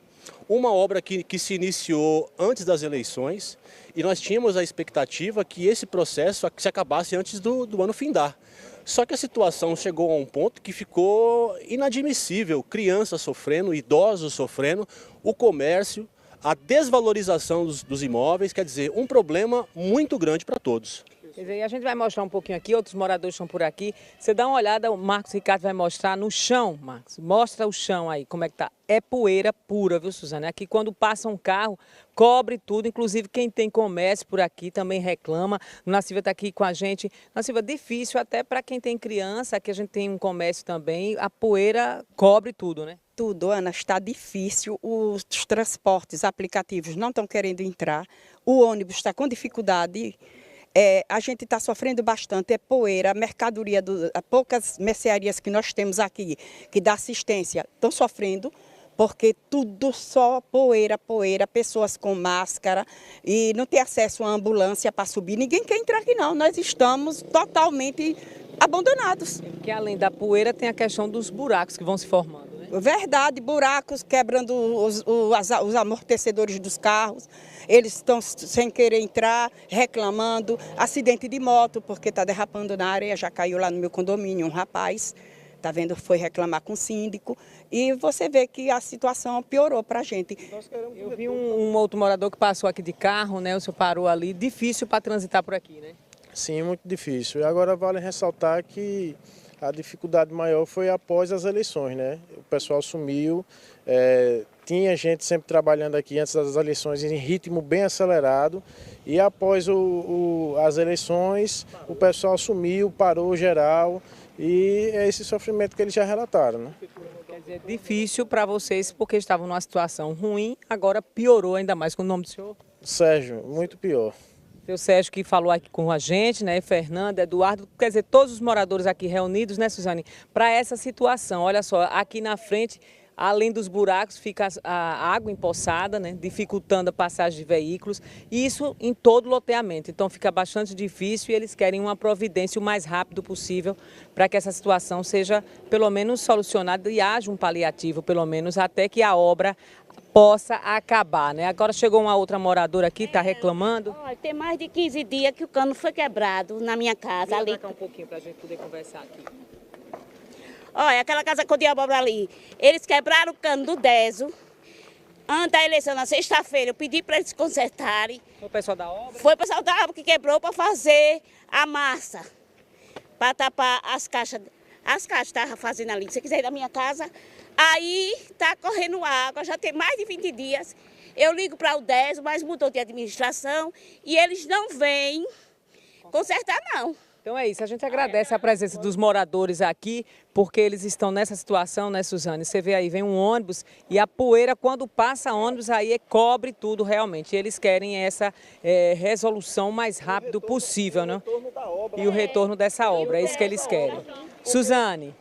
Uma obra que se iniciou antes das eleições e nós tínhamos a expectativa que esse processo se acabasse antes do ano findar. Só que a situação chegou a um ponto que ficou inadmissível, crianças sofrendo, idosos sofrendo, o comércio, a desvalorização dos imóveis, quer dizer, um problema muito grande para todos. Quer dizer, a gente vai mostrar um pouquinho aqui, outros moradores estão por aqui. Você dá uma olhada, o Marcos Ricardo vai mostrar no chão, Marcos. Mostra o chão aí, como é que tá. É poeira pura, viu, Suzana? Aqui quando passa um carro, cobre tudo, inclusive quem tem comércio por aqui também reclama. Dona Silvia está aqui com a gente. Dona Silvia, difícil até para quem tem criança, aqui a gente tem um comércio também, a poeira cobre tudo, né? Tudo, Ana, está difícil, os transportes, aplicativos não estão querendo entrar, o ônibus está com dificuldade. A gente está sofrendo bastante, é poeira, a mercadoria, poucas mercearias que nós temos aqui, que dá assistência, estão sofrendo, porque tudo só poeira, pessoas com máscara e não tem acesso à ambulância para subir. Ninguém quer entrar aqui não, nós estamos totalmente abandonados. Porque além da poeira tem a questão dos buracos que vão se formando. Verdade, buracos, quebrando os amortecedores dos carros, eles estão sem querer entrar, reclamando, acidente de moto, porque está derrapando na areia, já caiu lá no meu condomínio um rapaz, tá vendo, foi reclamar com o síndico, e você vê que a situação piorou para a gente. Eu vi um outro morador que passou aqui de carro, né, o senhor parou ali, difícil para transitar por aqui, né? Sim, muito difícil, e agora vale ressaltar que a dificuldade maior foi após as eleições, né? O pessoal sumiu, tinha gente sempre trabalhando aqui antes das eleições em ritmo bem acelerado e após as eleições o pessoal sumiu, parou geral e é esse sofrimento que eles já relataram, né? Quer dizer, difícil para vocês porque estavam numa situação ruim, agora piorou ainda mais com o nome do senhor? Sérgio, muito pior. Seu Sérgio que falou aqui com a gente, né, Fernanda, Eduardo, quer dizer, todos os moradores aqui reunidos, né, Suzane, para essa situação. Olha só, aqui na frente, além dos buracos, fica a água empoçada, né, dificultando a passagem de veículos, e isso em todo o loteamento. Então fica bastante difícil e eles querem uma providência o mais rápido possível para que essa situação seja pelo menos solucionada e haja um paliativo, pelo menos até que a obra possa acabar, né? Agora chegou uma outra moradora aqui, está reclamando. Olha, tem mais de 15 dias que o cano foi quebrado na minha casa. Ali. Um pouquinho para a gente poder conversar aqui. Olha, aquela casa com o diabo ali. Eles quebraram o cano do Deso. Antes da eleição, na sexta-feira, eu pedi para eles consertarem. Foi o pessoal da obra? Foi o pessoal da obra que quebrou para fazer a massa, para tapar as caixas. As caixas estavam fazendo ali. Se você quiser ir da minha casa, aí está correndo água, já tem mais de 20 dias. Eu ligo para o Deso, mas mudou de administração e eles não vêm consertar, não. Então é isso, a gente agradece a presença dos moradores aqui, porque eles estão nessa situação, né, Suzane? Você vê aí, vem um ônibus e a poeira, quando passa ônibus, aí cobre tudo realmente. Eles querem essa resolução o mais rápido possível, né? E o retorno dessa obra, é isso que eles querem. Suzane.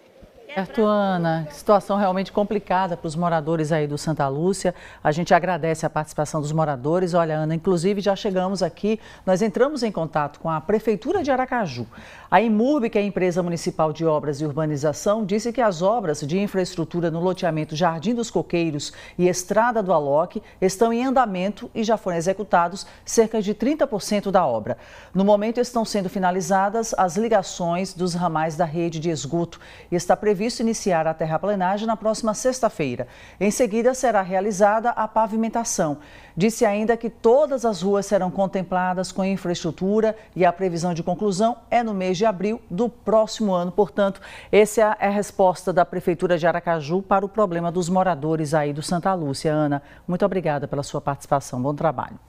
Certo, Ana. Situação realmente complicada para os moradores aí do Santa Lúcia. A gente agradece a participação dos moradores. Olha, Ana, inclusive já chegamos aqui, nós entramos em contato com a Prefeitura de Aracaju. A Imurb, que é a empresa municipal de obras e urbanização, disse que as obras de infraestrutura no loteamento Jardim dos Coqueiros e Estrada do Aloque estão em andamento e já foram executados cerca de 30% da obra. No momento estão sendo finalizadas as ligações dos ramais da rede de esgoto e está previsto iniciar a terraplenagem na próxima sexta-feira. Em seguida, será realizada a pavimentação. Disse ainda que todas as ruas serão contempladas com infraestrutura e a previsão de conclusão é no mês de abril do próximo ano. Portanto, essa é a resposta da Prefeitura de Aracaju para o problema dos moradores aí do Santa Lúcia. Ana, muito obrigada pela sua participação. Bom trabalho.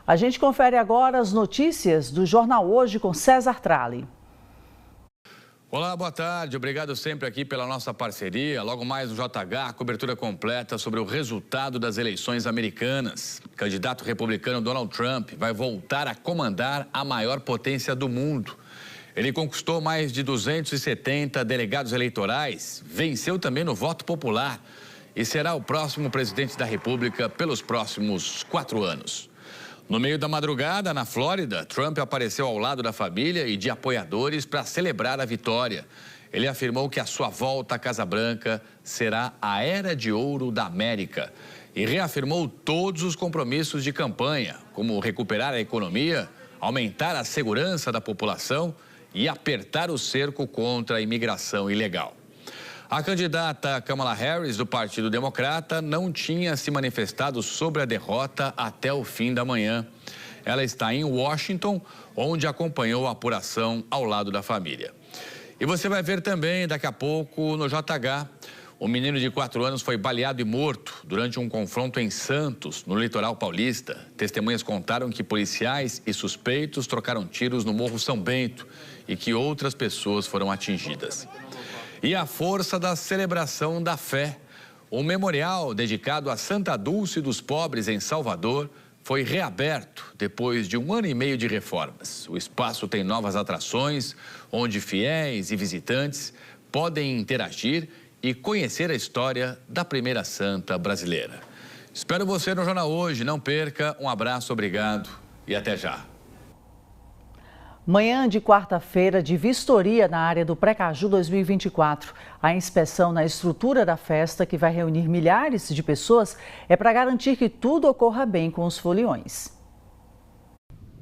A gente confere agora as notícias do Jornal Hoje com César Tralli. Olá, boa tarde. Obrigado sempre aqui pela nossa parceria. Logo mais no JH, cobertura completa sobre o resultado das eleições americanas. O candidato republicano Donald Trump vai voltar a comandar a maior potência do mundo. Ele conquistou mais de 270 delegados eleitorais, venceu também no voto popular e será o próximo presidente da República pelos próximos 4 anos. No meio da madrugada, na Flórida, Trump apareceu ao lado da família e de apoiadores para celebrar a vitória. Ele afirmou que a sua volta à Casa Branca será a era de ouro da América e reafirmou todos os compromissos de campanha, como recuperar a economia, aumentar a segurança da população e apertar o cerco contra a imigração ilegal. A candidata Kamala Harris, do Partido Democrata, não tinha se manifestado sobre a derrota até o fim da manhã. Ela está em Washington, onde acompanhou a apuração ao lado da família. E você vai ver também, daqui a pouco, no JH, um menino de 4 anos foi baleado e morto durante um confronto em Santos, no litoral paulista. Testemunhas contaram que policiais e suspeitos trocaram tiros no Morro São Bento e que outras pessoas foram atingidas. E a força da celebração da fé. Um memorial dedicado a Santa Dulce dos Pobres, em Salvador, foi reaberto depois de 1 ano e meio de reformas. O espaço tem novas atrações, onde fiéis e visitantes podem interagir e conhecer a história da primeira santa brasileira. Espero você no Jornal Hoje. Não perca. Um abraço, obrigado e até já. Manhã de quarta-feira de vistoria na área do Precaju 2024. A inspeção na estrutura da festa, que vai reunir milhares de pessoas, é para garantir que tudo ocorra bem com os foliões.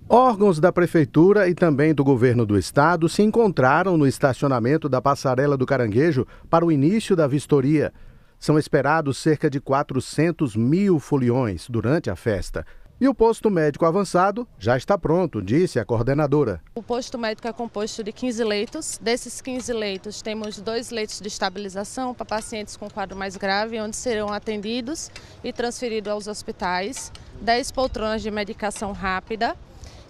Órgãos da Prefeitura e também do Governo do Estado se encontraram no estacionamento da Passarela do Caranguejo para o início da vistoria. São esperados cerca de 400 mil foliões durante a festa. E o posto médico avançado já está pronto, disse a coordenadora. O posto médico é composto de 15 leitos. Desses 15 leitos, temos 2 leitos de estabilização para pacientes com quadro mais grave, onde serão atendidos e transferidos aos hospitais. 10 poltronas de medicação rápida.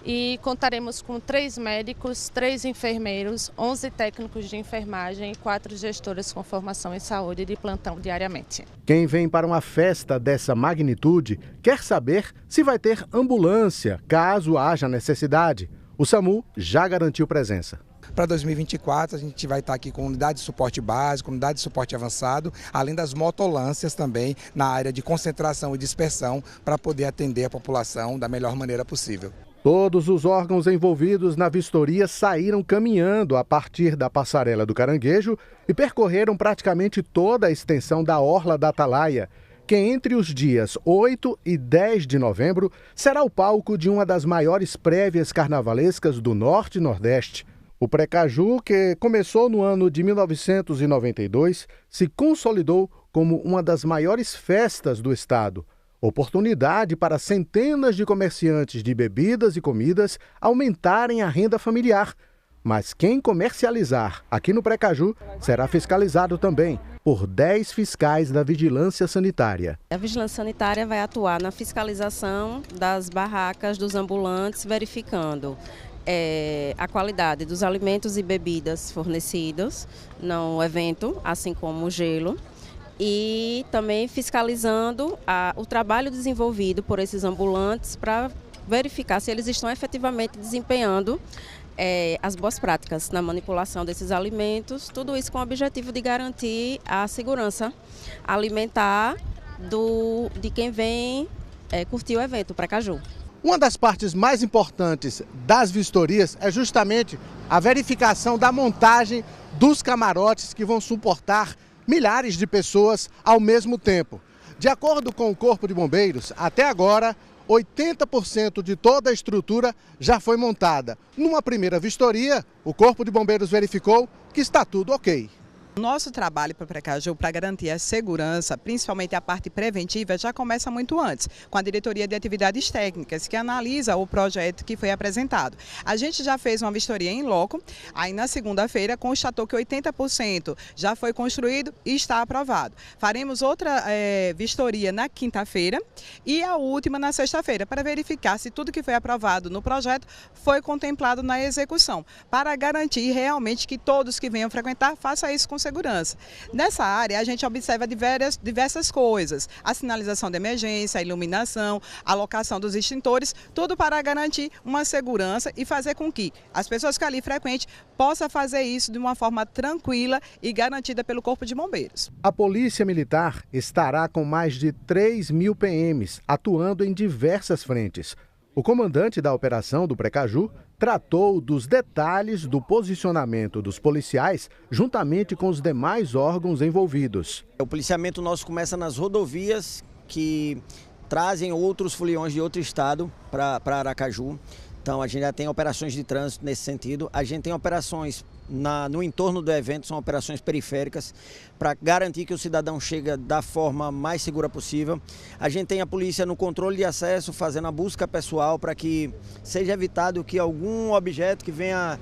E contaremos com 3 médicos, 3 enfermeiros, 11 técnicos de enfermagem e 4 gestores com formação em saúde de plantão diariamente. Quem vem para uma festa dessa magnitude quer saber se vai ter ambulância, caso haja necessidade. O SAMU já garantiu presença. Para 2024, a gente vai estar aqui com unidade de suporte básico, unidade de suporte avançado, além das motolâncias também na área de concentração e dispersão para poder atender a população da melhor maneira possível. Todos os órgãos envolvidos na vistoria saíram caminhando a partir da Passarela do Caranguejo e percorreram praticamente toda a extensão da Orla da Atalaia, que entre os dias 8 e 10 de novembro será o palco de uma das maiores prévias carnavalescas do Norte e Nordeste. O Precaju, que começou no ano de 1992, se consolidou como uma das maiores festas do estado. Oportunidade para centenas de comerciantes de bebidas e comidas aumentarem a renda familiar. Mas quem comercializar aqui no Precaju será fiscalizado também por 10 fiscais da Vigilância Sanitária. A Vigilância Sanitária vai atuar na fiscalização das barracas dos ambulantes, verificando a qualidade dos alimentos e bebidas fornecidos no evento, assim como o gelo. E também fiscalizando o trabalho desenvolvido por esses ambulantes para verificar se eles estão efetivamente desempenhando as boas práticas na manipulação desses alimentos, tudo isso com o objetivo de garantir a segurança alimentar de quem vem curtir o evento Precaju. Uma das partes mais importantes das vistorias é justamente a verificação da montagem dos camarotes que vão suportar milhares de pessoas ao mesmo tempo. De acordo com o Corpo de Bombeiros, até agora, 80% de toda a estrutura já foi montada. Numa primeira vistoria, o Corpo de Bombeiros verificou que está tudo ok. Nosso trabalho para o Precaju, para garantir a segurança, principalmente a parte preventiva, já começa muito antes, com a Diretoria de Atividades Técnicas, que analisa o projeto que foi apresentado. A gente já fez uma vistoria em loco, aí na segunda-feira constatou que 80% já foi construído e está aprovado. Faremos outra vistoria na quinta-feira e a última na sexta-feira, para verificar se tudo que foi aprovado no projeto foi contemplado na execução, para garantir realmente que todos que venham frequentar façam isso com segurança. segurança. Nessa área, a gente observa diversas coisas, a sinalização de emergência, a iluminação, a alocação dos extintores, tudo para garantir uma segurança e fazer com que as pessoas que ali frequentem possam fazer isso de uma forma tranquila e garantida pelo Corpo de Bombeiros. A Polícia Militar estará com mais de 3.000 PMs atuando em diversas frentes. O comandante da operação do Precaju tratou dos detalhes do posicionamento dos policiais juntamente com os demais órgãos envolvidos. O policiamento nosso começa nas rodovias que trazem outros foliões de outro estado para Aracaju. Então a gente já tem operações de trânsito nesse sentido. A gente tem operações no entorno do evento, são operações periféricas para garantir que o cidadão chega da forma mais segura possível. A gente tem a polícia no controle de acesso, fazendo a busca pessoal para que seja evitado que algum objeto que venha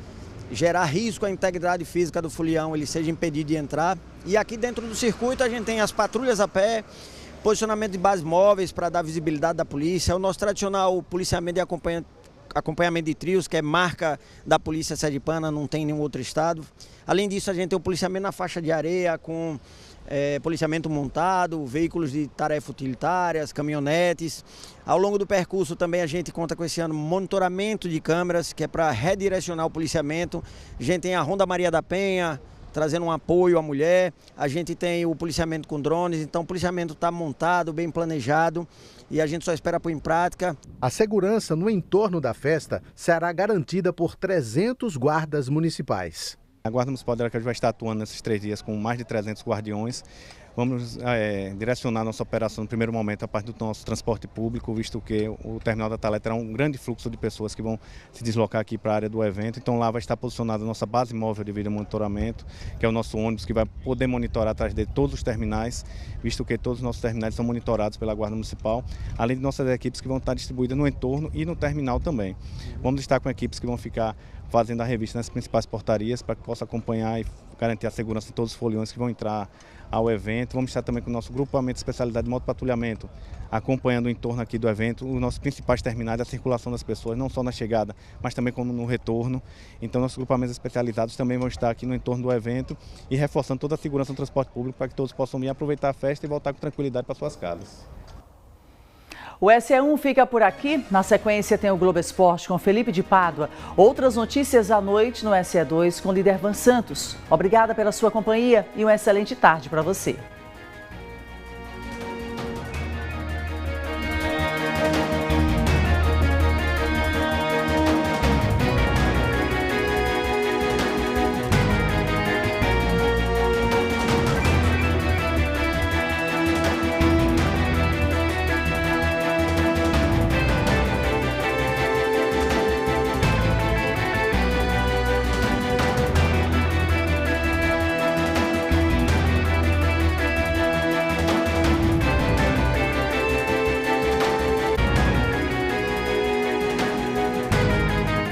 gerar risco à integridade física do folião, ele seja impedido de entrar. E aqui dentro do circuito a gente tem as patrulhas a pé, posicionamento de bases móveis para dar visibilidade da polícia, o nosso tradicional policiamento de acompanhamento de trios, que é marca da polícia sergipana, não tem em nenhum outro estado. Além disso, a gente tem o policiamento na faixa de areia, com policiamento montado, veículos de tarefa utilitárias, caminhonetes. Ao longo do percurso também a gente conta com esse ano monitoramento de câmeras, que é para redirecionar o policiamento. A gente tem a Ronda Maria da Penha, trazendo um apoio à mulher. A gente tem o policiamento com drones, então o policiamento está montado, bem planejado. E a gente só espera pôr em prática. A segurança no entorno da festa será garantida por 300 guardas municipais. A Guarda Municipal de Aracaju vai estar atuando nesses 3 dias com mais de 300 guardiões. Vamos direcionar nossa operação no primeiro momento a partir do nosso transporte público, visto que o terminal da Atalaia terá um grande fluxo de pessoas que vão se deslocar aqui para a área do evento. Então lá vai estar posicionada a nossa base móvel de vídeo monitoramento, que é o nosso ônibus que vai poder monitorar atrás de todos os terminais, visto que todos os nossos terminais são monitorados pela Guarda Municipal, além de nossas equipes que vão estar distribuídas no entorno e no terminal também. Vamos estar com equipes que vão ficar fazendo a revista nas principais portarias para que possa acompanhar e garantir a segurança de todos os foliões que vão entrar ao evento. Vamos estar também com o nosso grupamento de especialidade de motopatrulhamento, acompanhando o entorno aqui do evento, os nossos principais terminais, a circulação das pessoas, não só na chegada, mas também como no retorno. Então nossos grupamentos especializados também vão estar aqui no entorno do evento e reforçando toda a segurança no transporte público para que todos possam vir aproveitar a festa e voltar com tranquilidade para suas casas. O SE1 fica por aqui. Na sequência tem o Globo Esporte com Felipe de Pádua. Outras notícias à noite no SE2 com o líder Van Santos. Obrigada pela sua companhia e uma excelente tarde para você.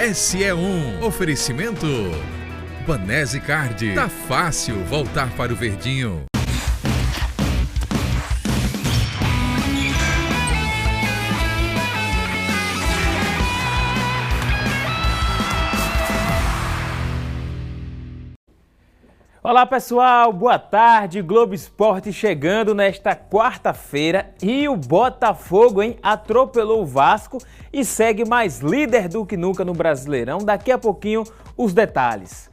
SE1, oferecimento Banese Card. Tá fácil voltar para o verdinho. Olá pessoal, boa tarde, Globo Esporte chegando nesta quarta-feira e o Botafogo atropelou o Vasco e segue mais líder do que nunca no Brasileirão. Daqui a pouquinho os detalhes.